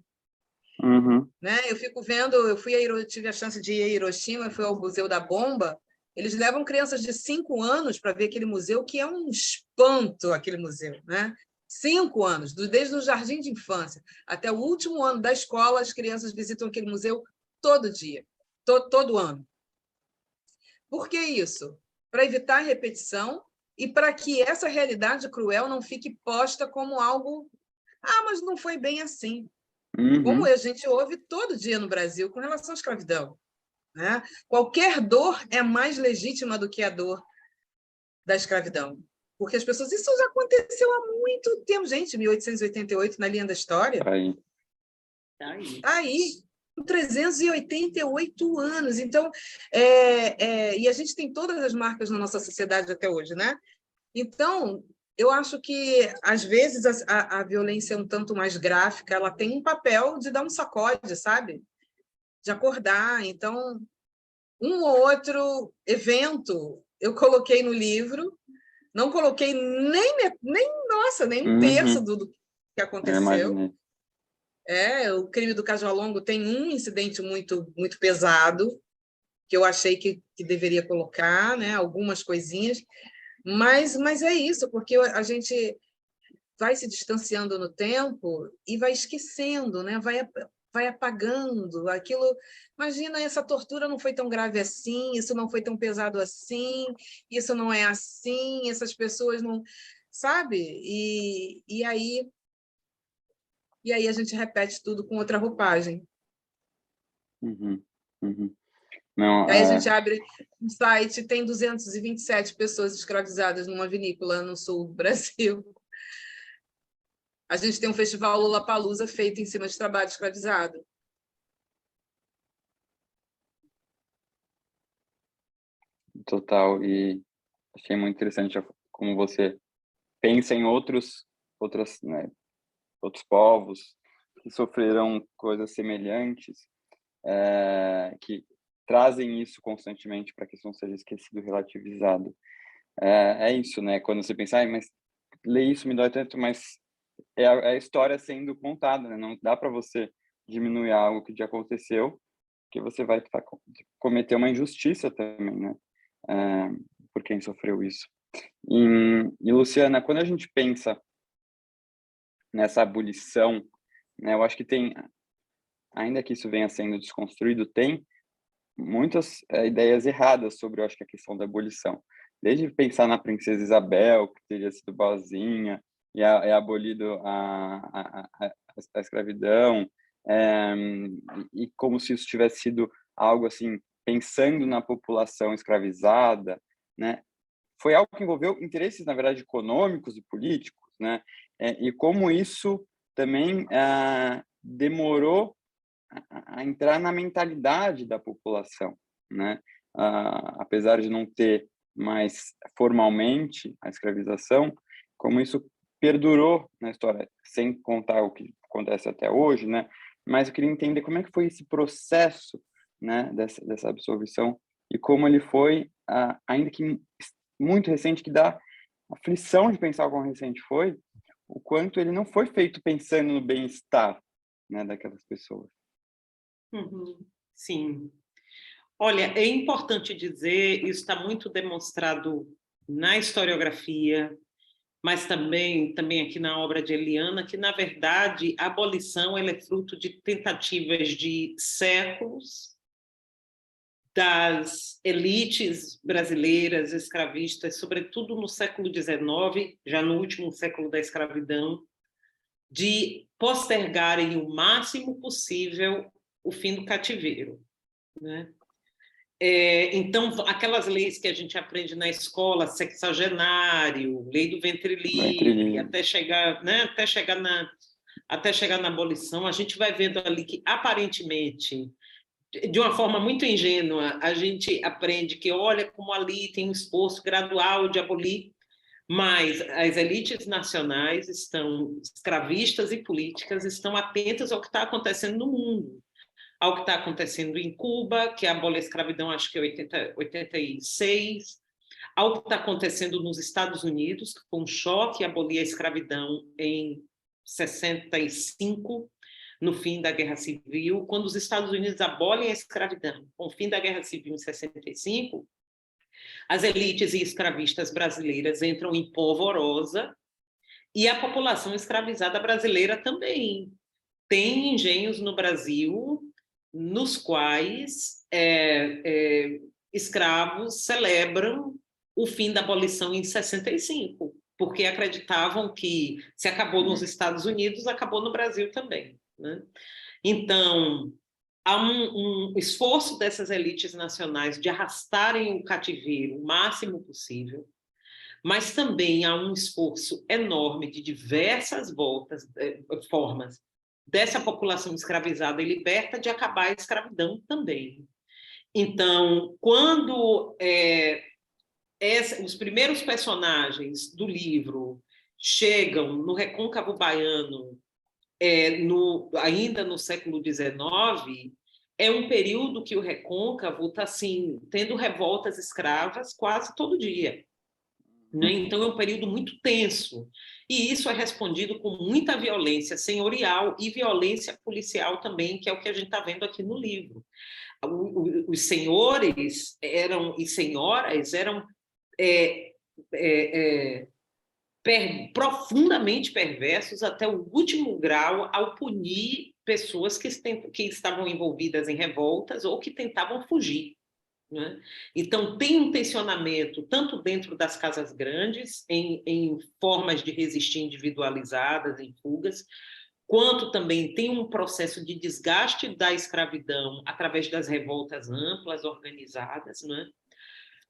Né? Eu fico vendo, tive a chance de ir a Hiroshima, fui ao Museu da Bomba. Eles levam crianças de 5 anos para ver aquele museu, que é um espanto, aquele museu, né? 5 anos, desde o jardim de infância até o último ano da escola, as crianças visitam aquele museu todo dia, todo ano. Por que isso? Para evitar a repetição e para que essa realidade cruel não fique posta como algo... mas não foi bem assim. Como a gente ouve todo dia no Brasil com relação à escravidão, né? Qualquer dor é mais legítima do que a dor da escravidão. Porque as pessoas... Isso já aconteceu há muito tempo. Gente, 1888, na linha da história. Aí, com 388 anos. Então, e a gente tem todas as marcas na nossa sociedade até hoje, né? Então, eu acho que, às vezes, a violência é um tanto mais gráfica, ela tem um papel de dar um sacode, sabe? De acordar. Então, um ou outro evento eu coloquei no livro, não coloquei nem um terço do que aconteceu. O crime do Cajolongo tem um incidente muito, muito pesado, que eu achei que deveria colocar, né? Algumas coisinhas, mas é isso, porque a gente vai se distanciando no tempo e vai esquecendo, né? Vai apagando aquilo. Imagina, essa tortura não foi tão grave assim, isso não foi tão pesado assim, isso não é assim, essas pessoas não... Sabe? E aí a gente repete tudo com outra roupagem. Não, Aí a gente abre um site, tem 227 pessoas escravizadas numa vinícola no sul do Brasil. A gente tem um festival Lollapalooza feito em cima de trabalho escravizado. Total. E achei muito interessante como você pensa em outras, né, outros povos que sofreram coisas semelhantes, que trazem isso constantemente para que isso não seja esquecido, relativizado. É isso, né? Quando você pensa, mas ler isso me dói tanto, mas é a história sendo contada, né? Não dá para você diminuir algo que já aconteceu, que você vai cometer uma injustiça também, né? Por quem sofreu isso. E Luciana, quando a gente pensa nessa abolição, né? Eu acho que tem, ainda que isso venha sendo desconstruído, tem muitas ideias erradas sobre, eu acho que a questão da abolição. Desde pensar na princesa Isabel, que teria sido boazinha, e abolido a escravidão, e como se isso tivesse sido algo assim, pensando na população escravizada, né? Foi algo que envolveu interesses, na verdade, econômicos e políticos, né? E como isso também demorou a entrar na mentalidade da população, né? Apesar de não ter mais formalmente a escravização, como isso perdurou na história, sem contar o que acontece até hoje, né? Mas eu queria entender como é que foi esse processo, né, dessa absolvição e como ele foi, ainda que muito recente, que dá aflição de pensar o quão recente foi, o quanto ele não foi feito pensando no bem-estar, né, daquelas pessoas. Sim. Olha, é importante dizer, isso está muito demonstrado na historiografia, mas também aqui na obra de Eliana, que, na verdade, a abolição ela é fruto de tentativas de séculos das elites brasileiras escravistas, sobretudo no século XIX, já no último século da escravidão, de postergarem o máximo possível o fim do cativeiro, né? Então, aquelas leis que a gente aprende na escola, sexagenário, lei do ventre livre, até chegar na abolição, a gente vai vendo ali que, aparentemente, de uma forma muito ingênua, a gente aprende que, olha, como ali tem um esforço gradual de abolir, mas as elites nacionais escravistas e políticas, estão atentas ao que está acontecendo no mundo, ao que está acontecendo em Cuba, que abole a escravidão, acho que é 86, ao que está acontecendo nos Estados Unidos, que foi um choque abolir a escravidão em 65, no fim da Guerra Civil. Quando os Estados Unidos abolem a escravidão, com o fim da Guerra Civil em 65, as elites e escravistas brasileiras entram em polvorosa e a população escravizada brasileira também. Tem engenhos no Brasil nos quais escravos celebram o fim da abolição em 65, porque acreditavam que se acabou nos Estados Unidos, acabou no Brasil também, né? Então, há um esforço dessas elites nacionais de arrastarem o cativeiro o máximo possível, mas também há um esforço enorme de diversas formas dessa população escravizada e liberta de acabar a escravidão também. Então, quando os primeiros personagens do livro chegam no Recôncavo Baiano, ainda no século XIX, é um período que o Recôncavo está assim, tendo revoltas escravas quase todo dia. Né? Então, é um período muito tenso. E isso é respondido com muita violência senhorial e violência policial também, que é o que a gente está vendo aqui no livro. Os senhores e senhoras eram profundamente perversos até o último grau ao punir pessoas que estavam envolvidas em revoltas ou que tentavam fugir. Né? Então, tem um tensionamento, tanto dentro das casas grandes, em formas de resistir individualizadas, em fugas, quanto também tem um processo de desgaste da escravidão através das revoltas amplas, organizadas. Né?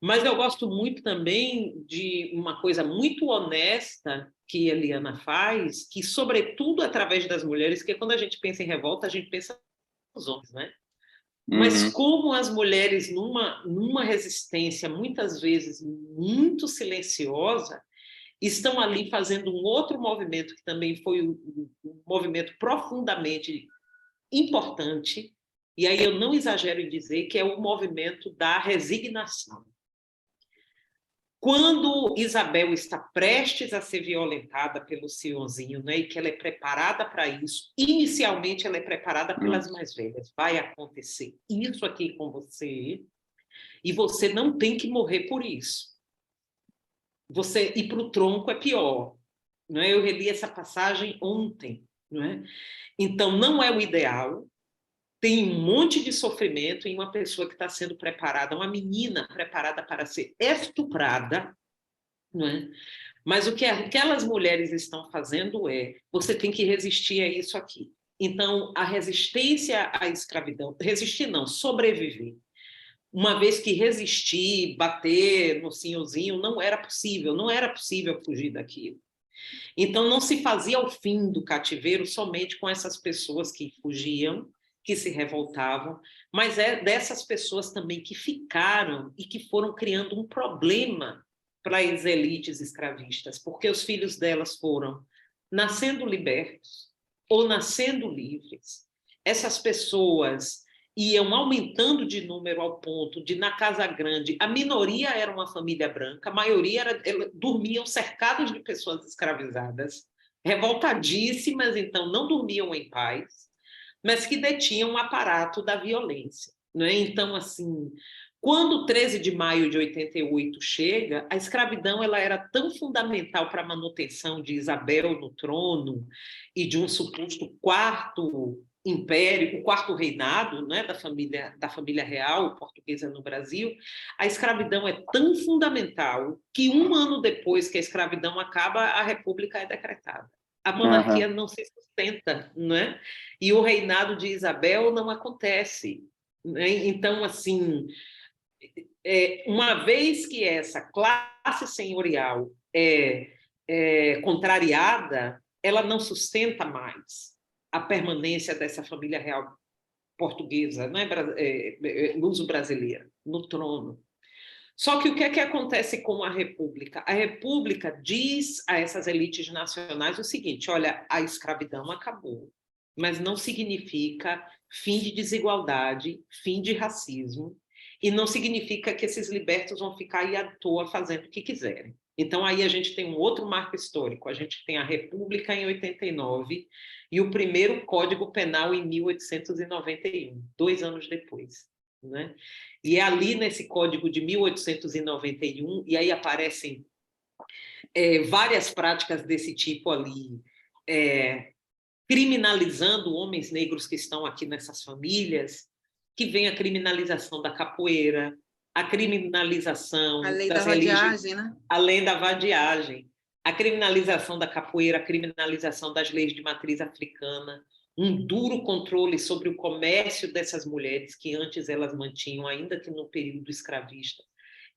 Mas eu gosto muito também de uma coisa muito honesta que Eliana faz, que, sobretudo, através das mulheres, porque quando a gente pensa em revolta, a gente pensa nos homens, né? Mas como as mulheres, numa resistência, muitas vezes, muito silenciosa, estão ali fazendo um outro movimento, que também foi um movimento profundamente importante, e aí eu não exagero em dizer que é o movimento da resignação. Quando Isabel está prestes a ser violentada pelo senhorzinho, né, e que ela é preparada para isso, inicialmente ela é preparada pelas mais velhas. Vai acontecer isso aqui com você, e você não tem que morrer por isso. Você ir para o tronco é pior. Não é? Eu reli essa passagem ontem. Não é? Então, não é o ideal. Tem um monte de sofrimento em uma pessoa que está sendo preparada, uma menina preparada para ser estuprada, não é? Mas o que aquelas mulheres estão fazendo você tem que resistir a isso aqui. Então, a resistência à escravidão, resistir não, sobreviver. Uma vez que resistir, bater no senhorzinho, não era possível fugir daquilo. Então, não se fazia o fim do cativeiro somente com essas pessoas que fugiam, que se revoltavam, mas dessas pessoas também que ficaram e que foram criando um problema para as elites escravistas, porque os filhos delas foram nascendo libertos ou nascendo livres. Essas pessoas iam aumentando de número ao ponto de, na Casa Grande, a minoria era uma família branca, a maioria dormiam cercados de pessoas escravizadas, revoltadíssimas, então não dormiam em paz, mas que detinham o aparato da violência. Não é? Então, assim, quando o 13 de maio de 88 chega, a escravidão ela era tão fundamental para a manutenção de Isabel no trono e de um suposto quarto império, o quarto reinado, né, da família real portuguesa no Brasil. A escravidão é tão fundamental que 1 ano depois que a escravidão acaba, a república é decretada. A monarquia não se sustenta, né? E o reinado de Isabel não acontece. Né? Então, assim, uma vez que essa classe senhorial é contrariada, ela não sustenta mais a permanência dessa família real portuguesa, né, luso-brasileira, no trono. Só que o que é que acontece com a República? A República diz a essas elites nacionais o seguinte: olha, a escravidão acabou, mas não significa fim de desigualdade, fim de racismo, e não significa que esses libertos vão ficar aí à toa fazendo o que quiserem. Então, aí a gente tem um outro marco histórico. A gente tem a República em 89 e o primeiro Código Penal em 1891, 2 anos depois. Né? E é ali nesse Código de 1891, e aí aparecem várias práticas desse tipo ali, criminalizando homens negros que estão aqui nessas famílias, que vem a criminalização da capoeira, a criminalização a lei das da vadiagem, né? Além da vadiagem, a criminalização da capoeira, a criminalização das leis de matriz africana, um duro controle sobre o comércio dessas mulheres que antes elas mantinham, ainda que no período escravista.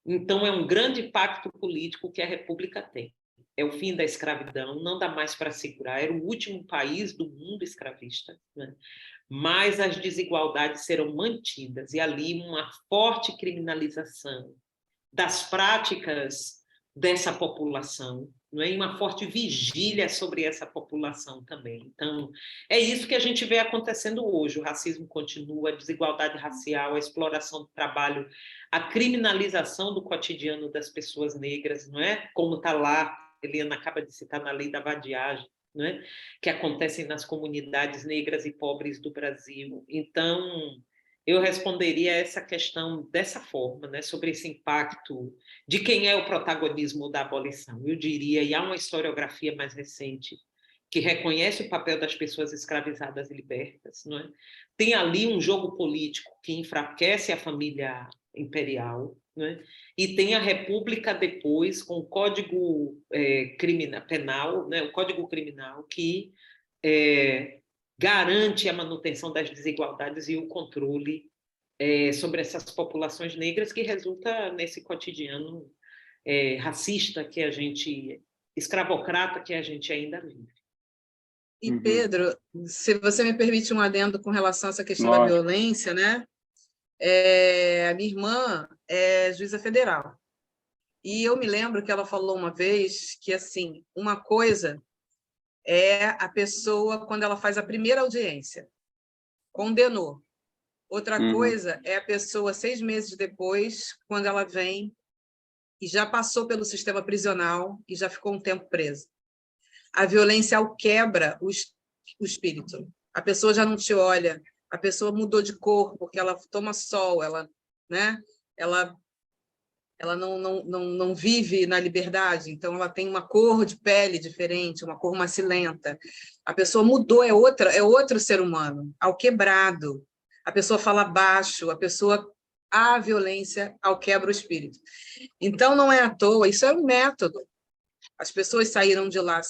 Então, é um grande pacto político que a República tem. É o fim da escravidão, não dá mais para segurar, era o último país do mundo escravista, né? Mas as desigualdades serão mantidas, e ali uma forte criminalização das práticas dessa população, não é? E uma forte vigília sobre essa população também. Então, é isso que a gente vê acontecendo hoje. O racismo continua, a desigualdade racial, a exploração do trabalho, a criminalização do cotidiano das pessoas negras, não é? Como está lá, Eliana acaba de citar na lei da vadiagem, não é? Que acontecem nas comunidades negras e pobres do Brasil. Então, eu responderia a essa questão dessa forma, né, sobre esse impacto de quem é o protagonismo da abolição. Eu diria, e há uma historiografia mais recente que reconhece o papel das pessoas escravizadas e libertas, não é? Tem ali um jogo político que enfraquece a família imperial, não é? E tem a República depois com o Código Penal, né, o Código Criminal que garante a manutenção das desigualdades e o controle sobre essas populações negras, que resulta nesse cotidiano racista que a gente, escravocrata que a gente ainda vive. E, Pedro, se você me permite um adendo com relação a essa questão da violência, né? A minha irmã é juíza federal. E eu me lembro que ela falou uma vez que, assim, uma coisa é a pessoa, quando ela faz a primeira audiência, condenou. Outra Uhum. coisa é a pessoa, 6 meses depois, quando ela vem e já passou pelo sistema prisional e já ficou um tempo presa. A violência quebra o espírito. A pessoa já não te olha, a pessoa mudou de cor porque ela toma sol, ela, né? ela não vive na liberdade, então ela tem uma cor de pele diferente, uma cor macilenta. A pessoa mudou, é outro ser humano, ao quebrado. A pessoa fala baixo, a violência ao quebra o espírito. Então não é à toa, isso é um método. As pessoas saíram de lá,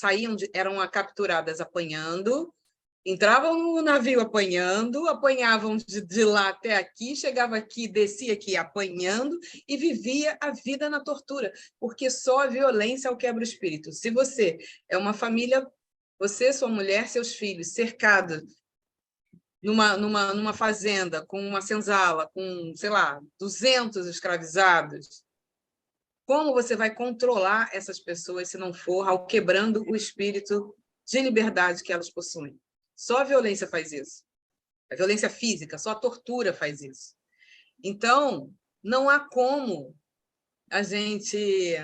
eram capturadas apanhando, entravam no navio apanhando, apanhavam de lá até aqui, chegava aqui, descia aqui apanhando e vivia a vida na tortura, porque só a violência é o quebra o espírito. Se você é uma família, você, sua mulher, seus filhos, cercado numa fazenda, com uma senzala, com, sei lá, 200 escravizados, como você vai controlar essas pessoas se não for ao quebrando o espírito de liberdade que elas possuem? Só a violência faz isso. A violência física, só a tortura faz isso. Então, não há como a gente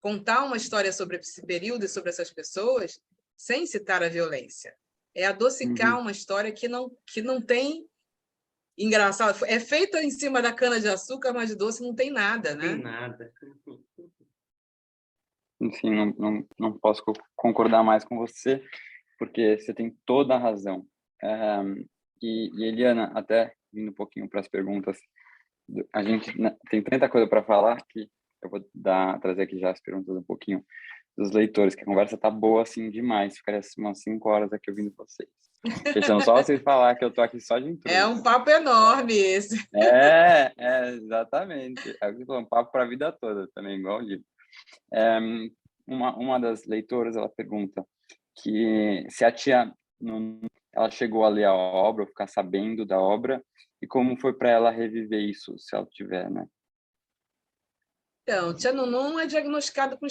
contar uma história sobre esse período e sobre essas pessoas sem citar a violência. É adocicar Uhum. uma história que não tem engraçado. É feita em cima da cana-de-açúcar, mas de doce não tem nada, Tem né? nada. Enfim, não posso concordar mais com você, porque você tem toda a razão. E Eliana, até indo um pouquinho para as perguntas, a gente tem tanta coisa para falar que eu vou trazer aqui já as perguntas um pouquinho dos leitores, que a conversa tá boa assim demais, ficaria umas 5 horas aqui ouvindo vocês. Deixando só vocês falar que eu tô aqui só de É intruso. um papo enorme esse. Exatamente. É o que você falou, um papo para a vida toda também, igual o livro. Uma das leitoras, ela pergunta que se a tia ela chegou a ler a obra, ou ficar sabendo da obra, e como foi para ela reviver isso, se ela tiver, né? Então, Tia Nunum é diagnosticada com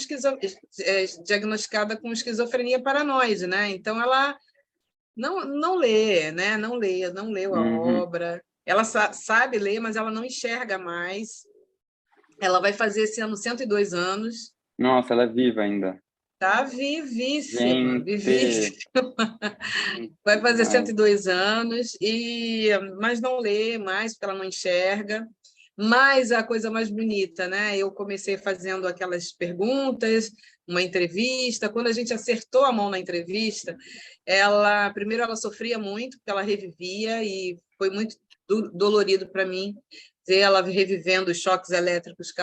esquizofrenia paranoide, né? Então, ela não lê, né? Não leu a Uhum. obra. Ela sabe ler, mas ela não enxerga mais. Ela vai fazer esse ano 102 anos. Nossa, ela é viva ainda. Tá vivíssima, Gente, vivíssima. Vai fazer ai, 102 anos, mas não lê mais, porque ela não enxerga. Mas a coisa mais bonita, né? Eu comecei fazendo aquelas perguntas, uma entrevista. Quando a gente acertou a mão na entrevista, primeiro ela sofria muito, porque ela revivia, e foi muito dolorido para mim ver ela revivendo os choques elétricos que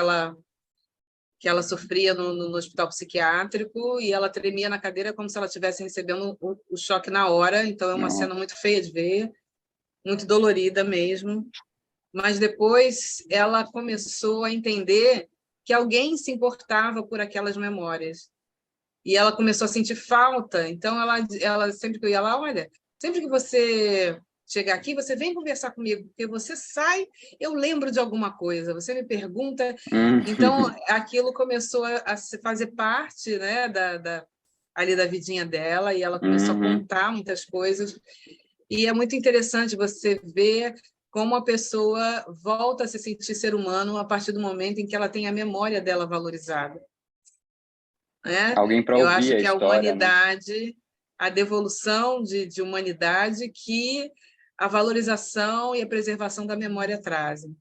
ela sofria no hospital psiquiátrico, e ela tremia na cadeira como se ela estivesse recebendo o choque na hora. Então, é uma cena nossa. muito feia de ver, muito dolorida mesmo. Mas depois ela começou a entender que alguém se importava por aquelas memórias. E ela começou a sentir falta. Então, ela sempre que eu ia lá, olha, sempre que você chegar aqui, você vem conversar comigo, porque você sai, eu lembro de alguma coisa, você me pergunta. Uhum. Então, aquilo começou a fazer parte, né, ali da vidinha dela, e ela começou a Uhum. contar muitas coisas. E é muito interessante você ver como a pessoa volta a se sentir ser humano a partir do momento em que ela tem a memória dela valorizada, né? Alguém para Eu ouvir acho a que a história, né? humanidade, a devolução de humanidade que a valorização e a preservação da memória trazem.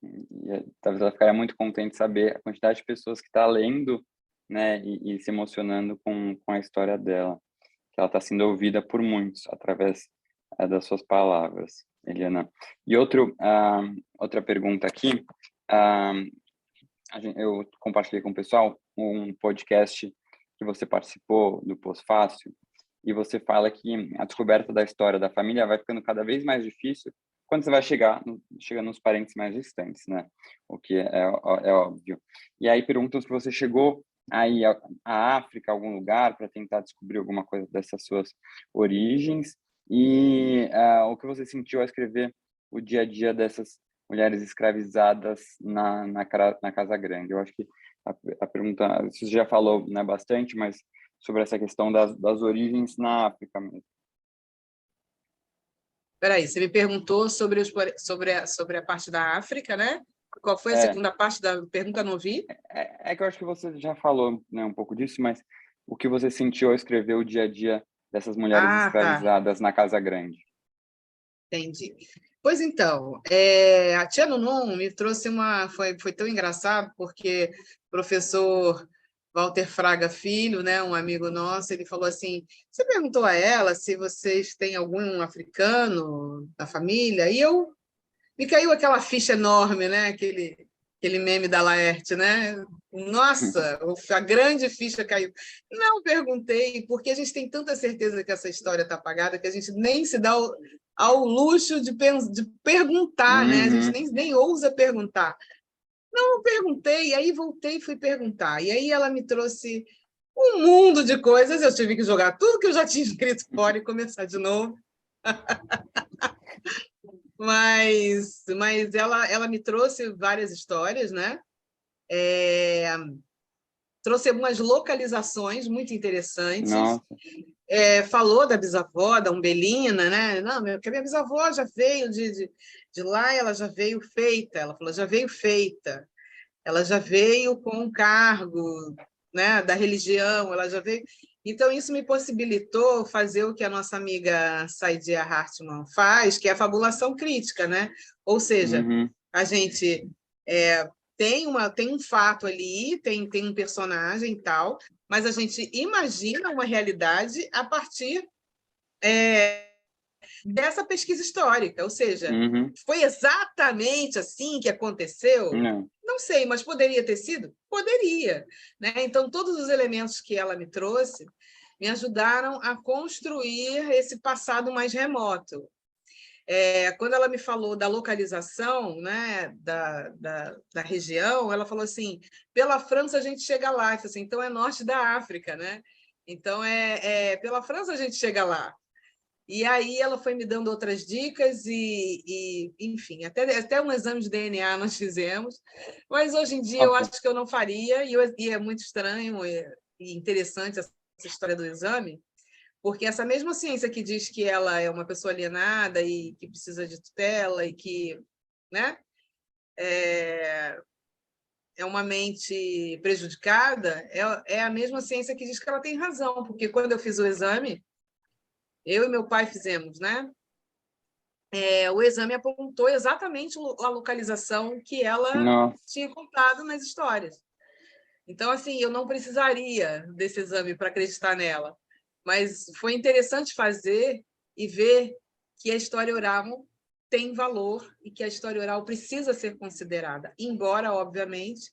E talvez ela ficaria muito contente de saber a quantidade de pessoas que está lendo, né, e se emocionando com a história dela, que ela está sendo ouvida por muitos através das suas palavras, Eliana. E outra pergunta aqui, ah, eu compartilhei com o pessoal um podcast que você participou do Pós-Fácil, e você fala que a descoberta da história da família vai ficando cada vez mais difícil quando você vai chega nos parentes mais distantes, né? O que é óbvio. E aí perguntam se você chegou aí à África, algum lugar, para tentar descobrir alguma coisa dessas suas origens, e o que você sentiu ao escrever o dia a dia dessas mulheres escravizadas na Casa Grande. Eu acho que a pergunta, você já falou, né, bastante, mas sobre essa questão das origens na África mesmo. Peraí, você me perguntou sobre a parte da África, né? Qual foi a segunda parte da pergunta? Não ouvi. É que eu acho que você já falou, né, um pouco disso, mas o que você sentiu ao escrever o dia a dia dessas mulheres Ah, tá. escravizadas na Casa Grande? Entendi. Pois então, a Tia Nunun me trouxe foi tão engraçado, porque o professor Walter Fraga Filho, né, um amigo nosso, ele falou assim, você perguntou a ela se vocês têm algum africano na família? E me caiu aquela ficha enorme, né, aquele meme da Laerte, né? Nossa, a grande ficha caiu. Não perguntei, porque a gente tem tanta certeza que essa história está apagada que a gente nem se dá ao luxo de perguntar, né? A gente nem ousa perguntar. Não perguntei, aí voltei e fui perguntar. E aí ela me trouxe um mundo de coisas, eu tive que jogar tudo que eu já tinha escrito fora e começar de novo. Mas ela me trouxe várias histórias, né? Trouxe algumas localizações muito interessantes. Nossa. Falou da bisavó, da Umbelina, né? Não, porque a minha bisavó já veio de lá, ela já veio feita. Ela falou, já veio feita. Ela já veio com um cargo, né, da religião, ela já veio. Então, isso me possibilitou fazer o que a nossa amiga Saidia Hartmann faz, que é a fabulação crítica, né? Ou seja, a gente tem um fato ali, tem um personagem e tal, mas a gente imagina uma realidade a partir dessa pesquisa histórica, ou seja, foi exatamente assim que aconteceu? Não sei, mas poderia ter sido? Poderia, né? Então, todos os elementos que ela me trouxe me ajudaram a construir esse passado mais remoto. Quando ela me falou da localização, né, da região, ela falou assim, pela França a gente chega lá. Eu falei assim, então é norte da África, né? Então, pela França a gente chega lá. E aí ela foi me dando outras dicas enfim, até um exame de DNA nós fizemos, mas hoje em dia eu acho que eu não faria, e é muito estranho e interessante essa história do exame, porque essa mesma ciência que diz que ela é uma pessoa alienada e que precisa de tutela e que, né, é uma mente prejudicada, é a mesma ciência que diz que ela tem razão, porque quando eu fiz o exame, eu e meu pai fizemos, né? O exame apontou exatamente a localização que ela tinha contado nas histórias. Então, assim, eu não precisaria desse exame para acreditar nela, mas foi interessante fazer e ver que a história oral tem valor e que a história oral precisa ser considerada, embora, obviamente,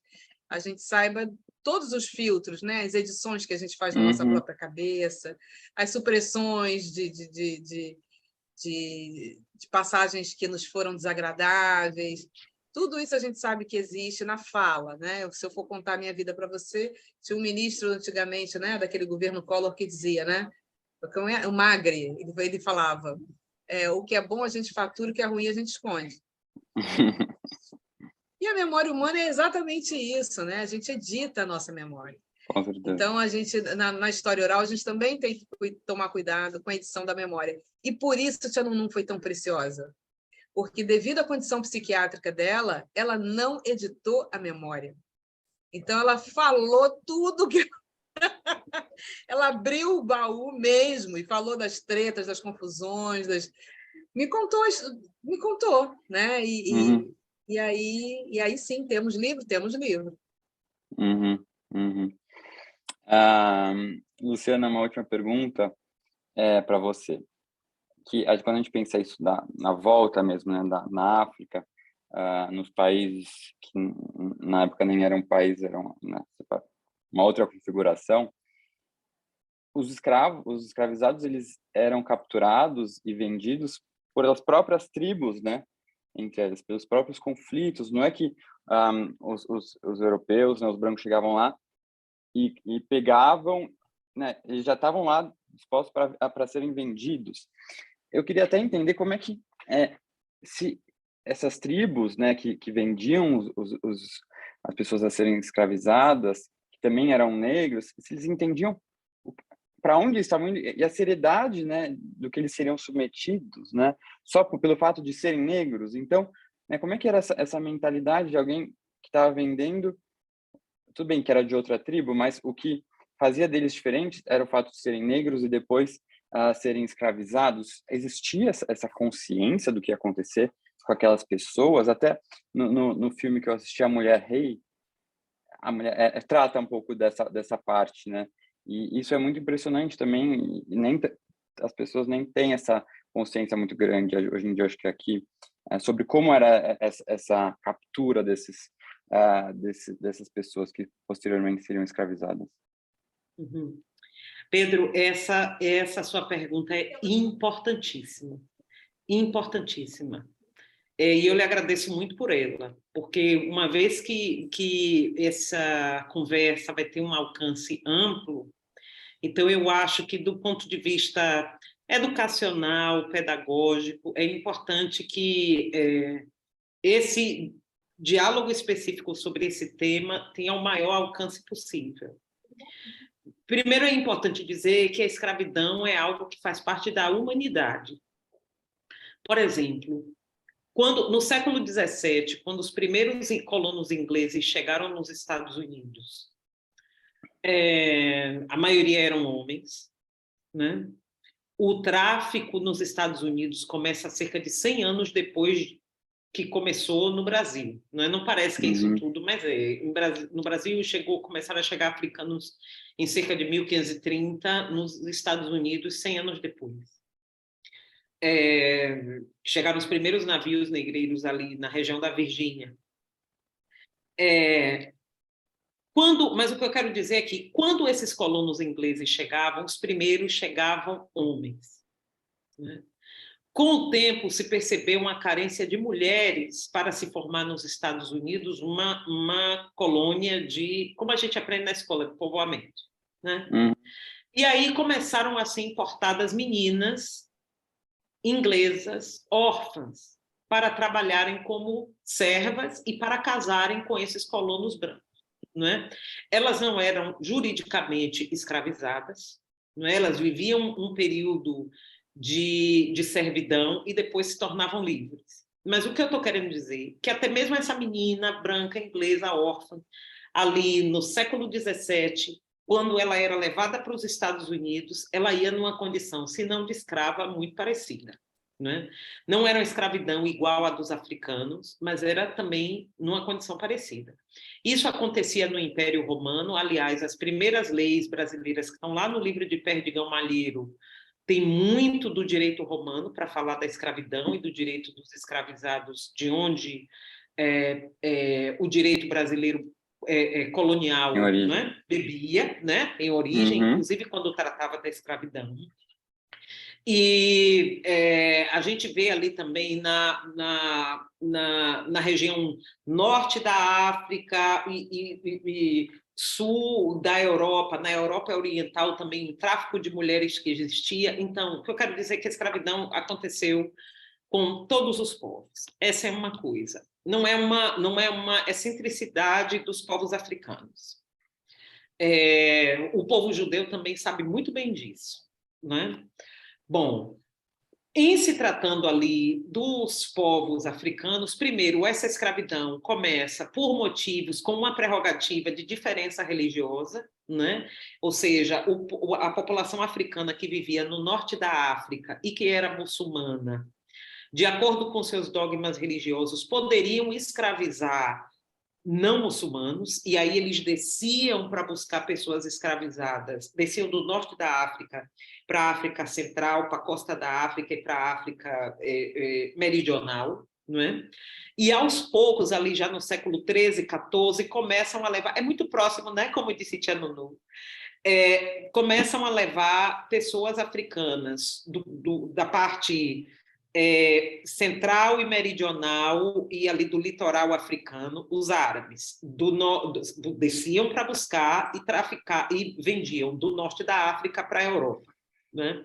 a gente saiba todos os filtros, né? As edições que a gente faz na nossa própria cabeça, as supressões de passagens que nos foram desagradáveis. Tudo isso a gente sabe que existe na fala, né? Se eu for contar a minha vida para você, tinha um ministro antigamente, né, daquele governo Collor que dizia, né? O Magre, ele falava, o que é bom a gente fatura, o que é ruim a gente esconde. E a memória humana é exatamente isso, né? A gente edita a nossa memória. Então, a gente, na história oral, a gente também tem que tomar cuidado com a edição da memória. E por isso a Tia Nunun foi tão preciosa. Porque, devido à condição psiquiátrica dela, ela não editou a memória. Então, ela falou tudo que... ela abriu o baú mesmo e falou das tretas, das confusões, me contou, né? E aí sim, temos livro. Luciana, uma última pergunta para você. Quando a gente pensa isso na volta mesmo, né, na África, nos países que na época nem eram países, eram, né, uma outra configuração, os escravizados, eles eram capturados e vendidos pelas próprias tribos, né, entre elas, pelos próprios conflitos. Não é que os europeus, né, os brancos chegavam lá e pegavam, né, eles já estavam lá dispostos para serem vendidos. Eu queria até entender como é que se essas tribos, né, que vendiam as pessoas a serem escravizadas, que também eram negros, se eles entendiam para onde estavam indo e a seriedade, né, do que eles seriam submetidos, né, só pelo fato de serem negros. Então, né, como é que era essa mentalidade de alguém que estava vendendo, tudo bem que era de outra tribo, mas o que fazia deles diferentes era o fato de serem negros e depois serem escravizados. Existia essa consciência do que ia acontecer com aquelas pessoas. Até no filme que eu assisti, A Mulher Rei, a mulher trata um pouco dessa parte, né? E isso é muito impressionante também, e nem as pessoas nem têm essa consciência muito grande hoje em dia, acho que aqui, sobre como era essa captura dessas pessoas que posteriormente seriam escravizadas. Uhum. Pedro, essa sua pergunta é importantíssima, importantíssima. E eu lhe agradeço muito por ela, porque uma vez que essa conversa vai ter um alcance amplo, então eu acho que do ponto de vista educacional, pedagógico, é importante que esse diálogo específico sobre esse tema tenha o maior alcance possível. Primeiro, é importante dizer que a escravidão é algo que faz parte da humanidade. Por exemplo, no século XVII, quando os primeiros colonos ingleses chegaram nos Estados Unidos, a maioria eram homens, né? O tráfico nos Estados Unidos começa cerca de 100 anos depois que começou no Brasil. Não parece que é isso tudo, mas no Brasil começaram a chegar africanos em cerca de 1530, nos Estados Unidos, 100 anos depois. Chegaram os primeiros navios negreiros ali na região da Virgínia. Mas o que eu quero dizer é que, quando esses colonos ingleses chegavam, os primeiros chegavam homens, né? Com o tempo, se percebeu uma carência de mulheres para se formar nos Estados Unidos uma colônia de, como a gente aprende na escola, de povoamento, né? E aí começaram a ser importadas meninas inglesas, órfãs, para trabalharem como servas e para casarem com esses colonos brancos, né? Elas não eram juridicamente escravizadas, né? Elas viviam um período de servidão e depois se tornavam livres. Mas o que eu estou querendo dizer é que até mesmo essa menina branca, inglesa, órfã, ali no século XVII, quando ela era levada para os Estados Unidos, ela ia numa condição, se não de escrava, muito parecida, né? Não era uma escravidão igual à dos africanos, mas era também numa condição parecida. Isso acontecia no Império Romano. Aliás, as primeiras leis brasileiras que estão lá no livro de Perdigão Malheiro tem muito do direito romano para falar da escravidão e do direito dos escravizados, de onde o direito brasileiro colonial, né, bebia, né, em origem, inclusive quando tratava da escravidão. E a gente vê ali também na região norte da África e sul da Europa, na Europa Oriental também, o tráfico de mulheres que existia. Então, o que eu quero dizer é que a escravidão aconteceu com todos os povos. Essa é uma coisa. Não é uma excentricidade dos povos africanos. O povo judeu também sabe muito bem disso, né? Bom, em se tratando ali dos povos africanos, primeiro, essa escravidão começa por motivos com uma prerrogativa de diferença religiosa, né? Ou seja, a população africana que vivia no norte da África e que era muçulmana, de acordo com seus dogmas religiosos, poderiam escravizar não muçulmanos, e aí eles desciam para buscar pessoas escravizadas, desciam do norte da África para a África Central, para a costa da África e para a África meridional, não é? E aos poucos, ali já no século XIII, XIV, começam a levar, é muito próximo, né? Como disse Tia Nunu, começam a levar pessoas africanas da parte central e meridional e ali do litoral africano, os árabes desciam para buscar e traficar e vendiam do norte da África para a Europa, né?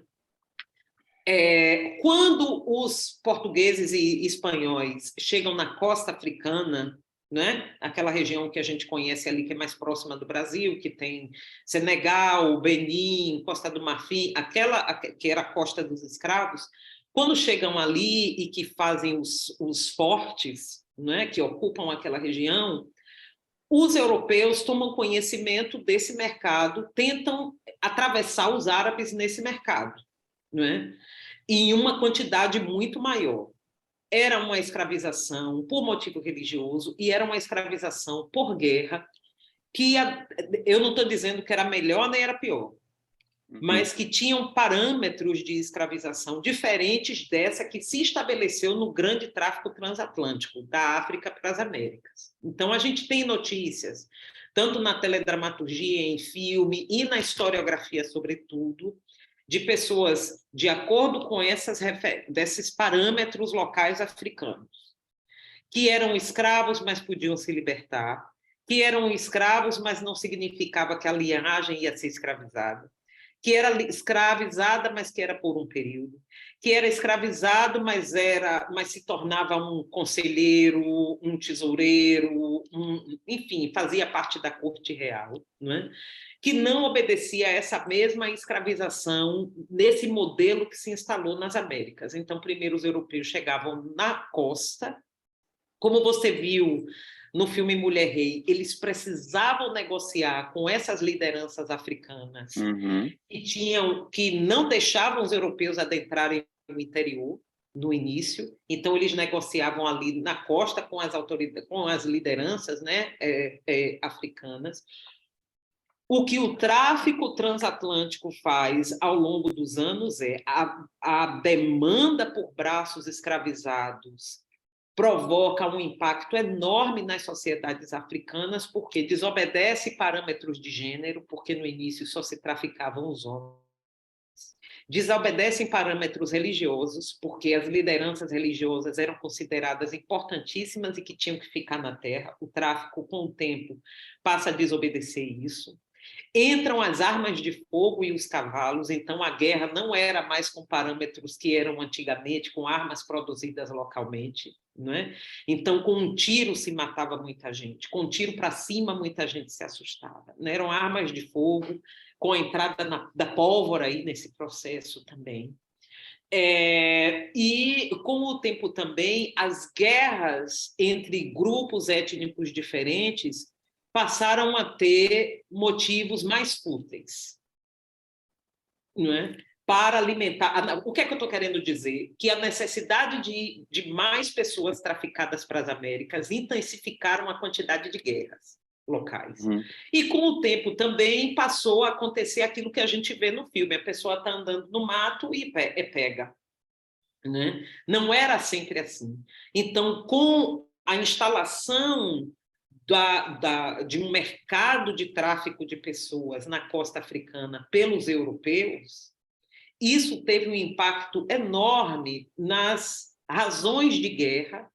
Quando os portugueses e espanhóis chegam na costa africana, né? Aquela região que a gente conhece ali, que é mais próxima do Brasil, que tem Senegal, Benin, Costa do Marfim, aquela que era a costa dos escravos, quando chegam ali e que fazem os fortes, né? Que ocupam aquela região, os europeus tomam conhecimento desse mercado, tentam atravessar os árabes nesse mercado, né? Em uma quantidade muito maior. Era uma escravização por motivo religioso e era uma escravização por guerra, que eu não estou dizendo que era melhor nem era pior, mas que tinham parâmetros de escravização diferentes dessa que se estabeleceu no grande tráfico transatlântico, da África para as Américas. Então, a gente tem notícias, tanto na teledramaturgia, em filme e na historiografia, sobretudo, de pessoas de acordo com desses parâmetros locais africanos, que eram escravos, mas podiam se libertar, que eram escravos, mas não significava que a linhagem ia ser escravizada, que era escravizada, mas que era por um período, que era escravizado, mas se tornava um conselheiro, um tesoureiro, enfim, fazia parte da corte real, não é? Que não obedecia a essa mesma escravização nesse modelo que se instalou nas Américas. Então, primeiro os europeus chegavam na costa, como você viu no filme Mulher Rei, eles precisavam negociar com essas lideranças africanas que não deixavam os europeus adentrarem no interior no início, então eles negociavam ali na costa com as autoridades, com as lideranças, né, africanas. O que o tráfico transatlântico faz ao longo dos anos é a demanda por braços escravizados provoca um impacto enorme nas sociedades africanas, porque desobedece parâmetros de gênero, porque no início só se traficavam os homens. Desobedecem parâmetros religiosos, porque as lideranças religiosas eram consideradas importantíssimas e que tinham que ficar na terra. O tráfico, com o tempo, passa a desobedecer isso. Entram as armas de fogo e os cavalos, então a guerra não era mais com parâmetros que eram antigamente, com armas produzidas localmente, não é? Então, com um tiro se matava muita gente, com um tiro para cima muita gente se assustava. Não eram armas de fogo, com a entrada da pólvora aí nesse processo também. E, com o tempo também, as guerras entre grupos étnicos diferentes passaram a ter motivos mais fúteis, não é? Para alimentar... O que é que eu estou querendo dizer? Que a necessidade de mais pessoas traficadas para as Américas intensificaram a quantidade de guerras locais. E, com o tempo, também passou a acontecer aquilo que a gente vê no filme. A pessoa está andando no mato e é pega, né? Não era sempre assim. Então, com a instalação de um mercado de tráfico de pessoas na costa africana pelos europeus, isso teve um impacto enorme nas razões de guerra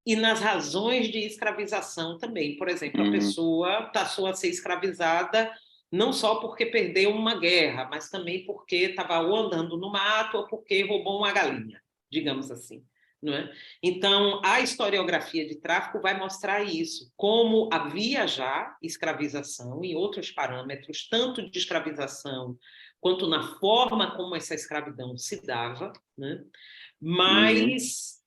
e nas razões de escravização também. Por exemplo, a pessoa passou a ser escravizada não só porque perdeu uma guerra, mas também porque estava ou andando no mato ou porque roubou uma galinha, digamos assim. Não é? Então, a historiografia de tráfico vai mostrar isso, como havia já escravização em outros parâmetros, tanto de escravização quanto na forma como essa escravidão se dava, né? Mas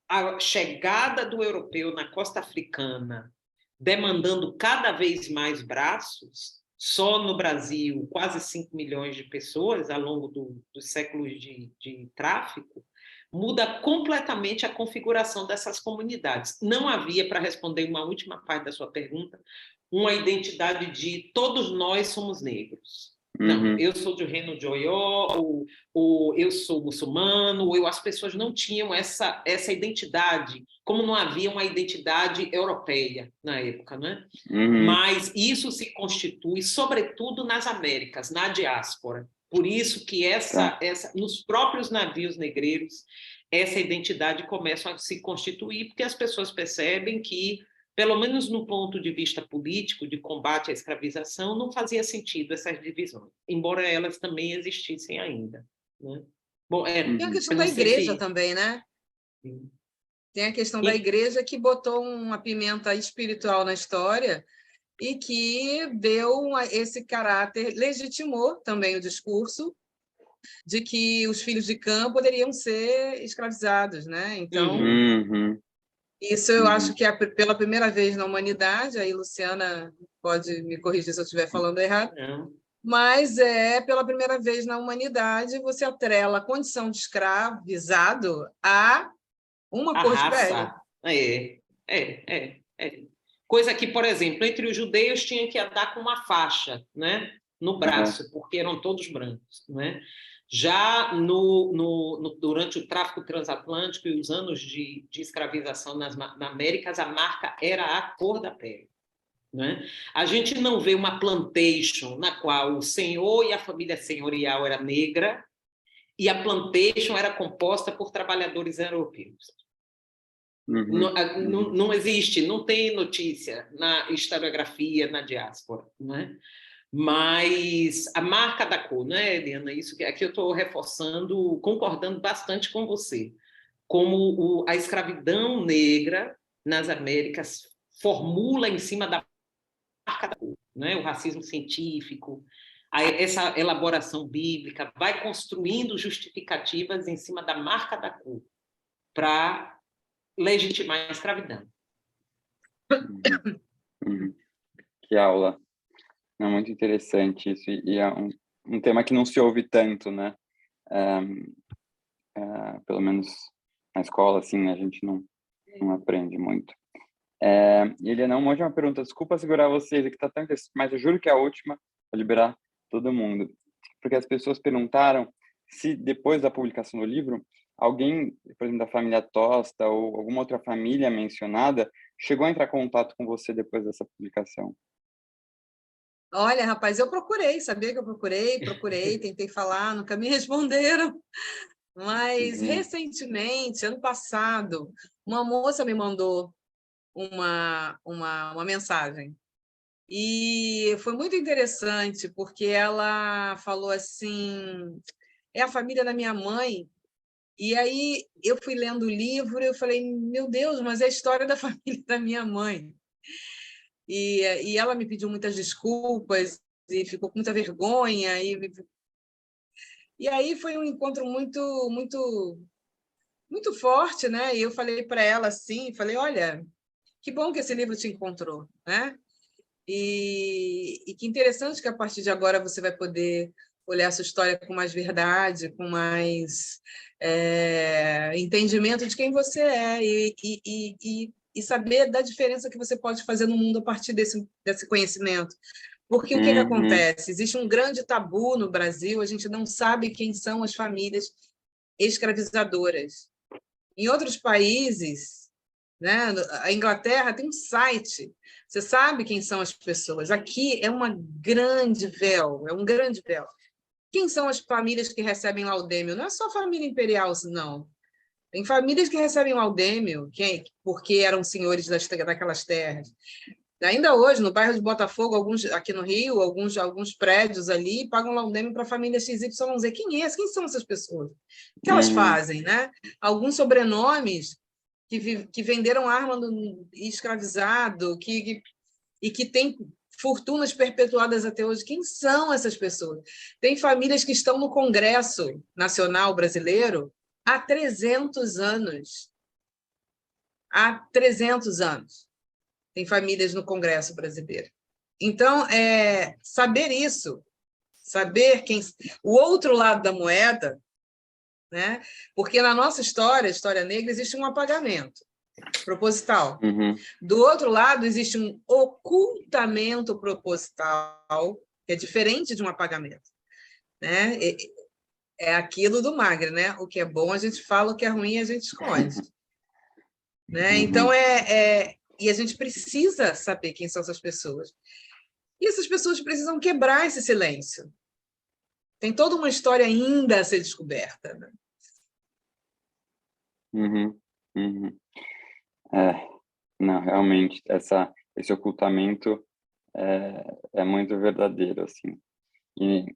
a chegada do europeu na costa africana, demandando cada vez mais braços, só no Brasil, quase 5 milhões de pessoas ao longo dos séculos de tráfico, muda completamente a configuração dessas comunidades. Não havia, para responder uma última parte da sua pergunta, uma identidade de todos nós somos negros. Não, eu sou do reino de Oió, ou eu sou muçulmano, as pessoas não tinham essa identidade, como não havia uma identidade europeia na época, né? Mas isso se constitui, sobretudo, nas Américas, na diáspora. Por isso que nos próprios navios negreiros, essa identidade começa a se constituir, porque as pessoas percebem que, pelo menos no ponto de vista político, de combate à escravização, não fazia sentido essas divisões, embora elas também existissem ainda. né? Bom, Tem a eu questão não da sei igreja se... também, né? Tem a questão da E- igreja que botou uma pimenta espiritual na história e que deu esse caráter, legitimou também o discurso de que os filhos de Cã poderiam ser escravizados, né? Então, Uhum, isso eu acho uhum. que é pela primeira vez na humanidade, aí Luciana pode me corrigir se eu estiver falando errado, Não. mas é pela primeira vez na humanidade você atrela a condição de escravizado a uma A cor de pele. raça. É. Coisa que, por exemplo, entre os judeus tinha que andar com uma faixa, né, no Uhum. braço, porque eram todos brancos, né? Já durante o tráfico transatlântico e os anos de escravização na Américas, a marca era a cor da pele. Né? A gente não vê uma plantation na qual o senhor e a família senhorial era negra e a plantation era composta por trabalhadores europeus. Uhum, Não, uhum, não existe, não tem notícia na historiografia, na diáspora, né? Mas a marca da cor, né, Eliana? Isso que aqui eu estou reforçando, concordando bastante com você, como a escravidão negra nas Américas formula em cima da marca da cor, né? O racismo científico, essa elaboração bíblica vai construindo justificativas em cima da marca da cor para legitimar a escravidão. uhum, uhum. Que aula. É muito interessante isso. E é um tema que não se ouve tanto, né? Pelo menos na escola, assim, a gente não aprende muito. Eliana, uma última pergunta. Desculpa segurar vocês, aqui tá tão interessante, mas eu juro que é a última, para liberar todo mundo. Porque as pessoas perguntaram se depois da publicação do livro, alguém, por exemplo, da família Tosta ou alguma outra família mencionada, chegou a entrar em contato com você depois dessa publicação. Olha, rapaz, eu procurei, sabia que eu procurei, tentei falar, nunca me responderam. Mas Uhum, recentemente, ano passado, uma moça me mandou uma mensagem. E foi muito interessante, porque ela falou assim: é a família da minha mãe. E aí eu fui lendo o livro e eu falei: meu Deus, mas é a história da família da minha mãe. E ela me pediu muitas desculpas e ficou com muita vergonha. E aí foi um encontro muito forte, né? E eu falei para ela assim, falei: olha, que bom que esse livro te encontrou, né? E que interessante que a partir de agora você vai poder olhar a sua história com mais verdade, com mais entendimento de quem você é e saber da diferença que você pode fazer no mundo a partir desse conhecimento. Porque o que uhum, acontece? Existe um grande tabu no Brasil, a gente não sabe quem são as famílias escravizadoras. Em outros países, né, a Inglaterra tem um site, você sabe quem são as pessoas. Aqui é uma grande véu, é um grande véu. Quem são as famílias que recebem laudêmio? Não é só a família imperial, não. Tem famílias que recebem laudêmio porque eram senhores daquelas terras. Ainda hoje, no bairro de Botafogo, aqui no Rio, alguns prédios ali pagam laudêmio para a família XYZ. Quem são essas pessoas? O que elas uhum, fazem, né? Alguns sobrenomes que venderam arma e escravizado, e que têm fortunas perpetuadas até hoje. Quem são essas pessoas? Tem famílias que estão no Congresso Nacional Brasileiro há 300 anos. Há 300 anos. Tem famílias no Congresso brasileiro. Então, saber isso, saber o outro lado da moeda, né? Porque na nossa história, história negra, existe um apagamento proposital. uhum, Do outro lado, existe um ocultamento proposital, que é diferente de um apagamento. Né? É aquilo do Magre, né? O que é bom a gente fala, o que é ruim a gente esconde. Né? Então, uhum, e a gente precisa saber quem são essas pessoas. E essas pessoas precisam quebrar esse silêncio. Tem toda uma história ainda a ser descoberta. Né? uhum, uhum. Não, realmente, esse ocultamento é muito verdadeiro, assim. e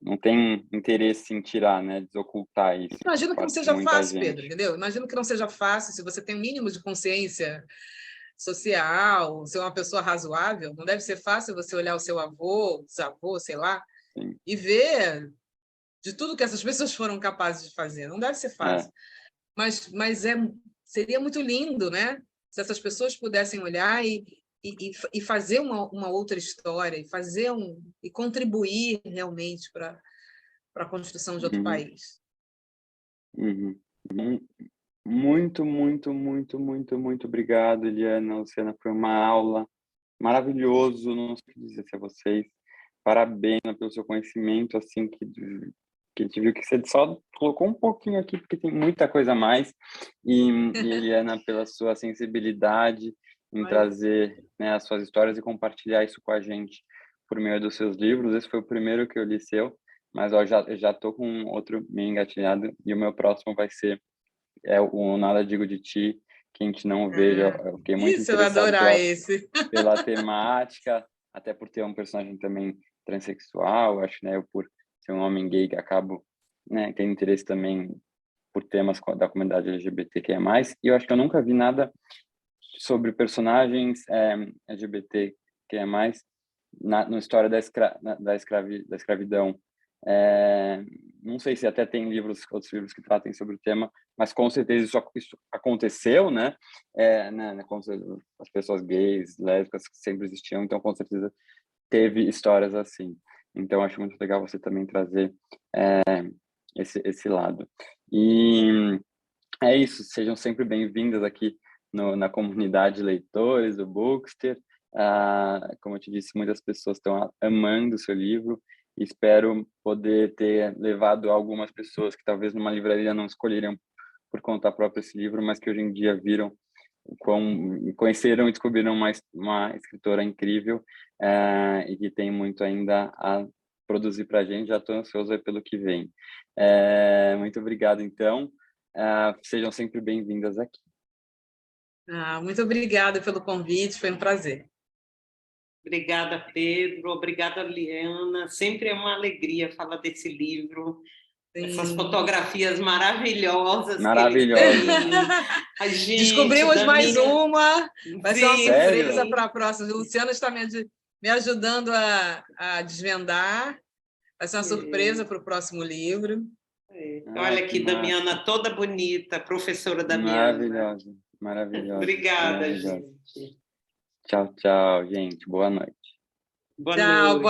não tem interesse em tirar, né, desocultar isso. Imagino que não Parte de seja muita fácil, gente. Pedro, entendeu? Imagino que não seja fácil, se você tem um mínimo de consciência social, ser uma pessoa razoável, não deve ser fácil você olhar o seu avô, bisavô, sei lá, Sim. e ver de tudo que essas pessoas foram capazes de fazer. Não deve ser fácil. Mas seria muito lindo, né? Se essas pessoas pudessem olhar e fazer uma outra história, e contribuir realmente para a construção de outro Uhum. país. Uhum. Muito, muito, muito, muito, muito obrigado, Eliana, Luciana, foi uma aula maravilhoso, não sei o que dizer a vocês. Parabéns pelo seu conhecimento, assim, que a gente viu que você só colocou um pouquinho aqui, porque tem muita coisa a mais. E Eliana, pela sua sensibilidade em trazer, né, as suas histórias e compartilhar isso com a gente por meio dos seus livros. Esse foi o primeiro que eu li seu, mas ó, já tô com outro meio engatilhado, e o meu próximo vai ser o Nada Digo de Ti, que a gente não veja. Eu fiquei muito Isso, eu vou interessado adorar esse. pela temática, até por ter um personagem também transexual, acho, né, eu por ser um homem gay que acabo, né, tendo interesse também por temas da comunidade LGBTQIA+, e eu acho que eu nunca vi nada sobre personagens LGBTQIA+, na história da escravidão. Não sei se até tem outros livros que tratem sobre o tema, mas com certeza isso aconteceu, né? As pessoas gays, lésbicas que sempre existiam, então com certeza teve histórias assim. Então acho muito legal você também trazer esse lado. E é isso, sejam sempre bem-vindas aqui na comunidade leitores do Bookster. Como eu te disse, muitas pessoas estão amando o seu livro. Espero poder ter levado algumas pessoas que talvez numa livraria não escolheriam por conta própria esse livro, mas que hoje em dia viram, conheceram e descobriram uma escritora incrível e que tem muito ainda a produzir para a gente. Já estou ansioso pelo que vem. Muito obrigado, então. Sejam sempre bem-vindas aqui. Muito obrigada pelo convite, foi um prazer. Obrigada, Pedro. Obrigada, Liana. Sempre é uma alegria falar desse livro. Sim. Essas fotografias maravilhosas. Maravilhosas. Descobrimos mais uma. Vai ser uma surpresa Sério? para a próxima. A Luciana está me ajudando a desvendar. Vai ser uma surpresa para o próximo livro. Olha aqui, Damiana, toda bonita, professora Damiana. Maravilhosa, maravilhosa. Obrigada, maravilhosa. gente. Tchau, tchau, gente. Boa noite. Boa noite.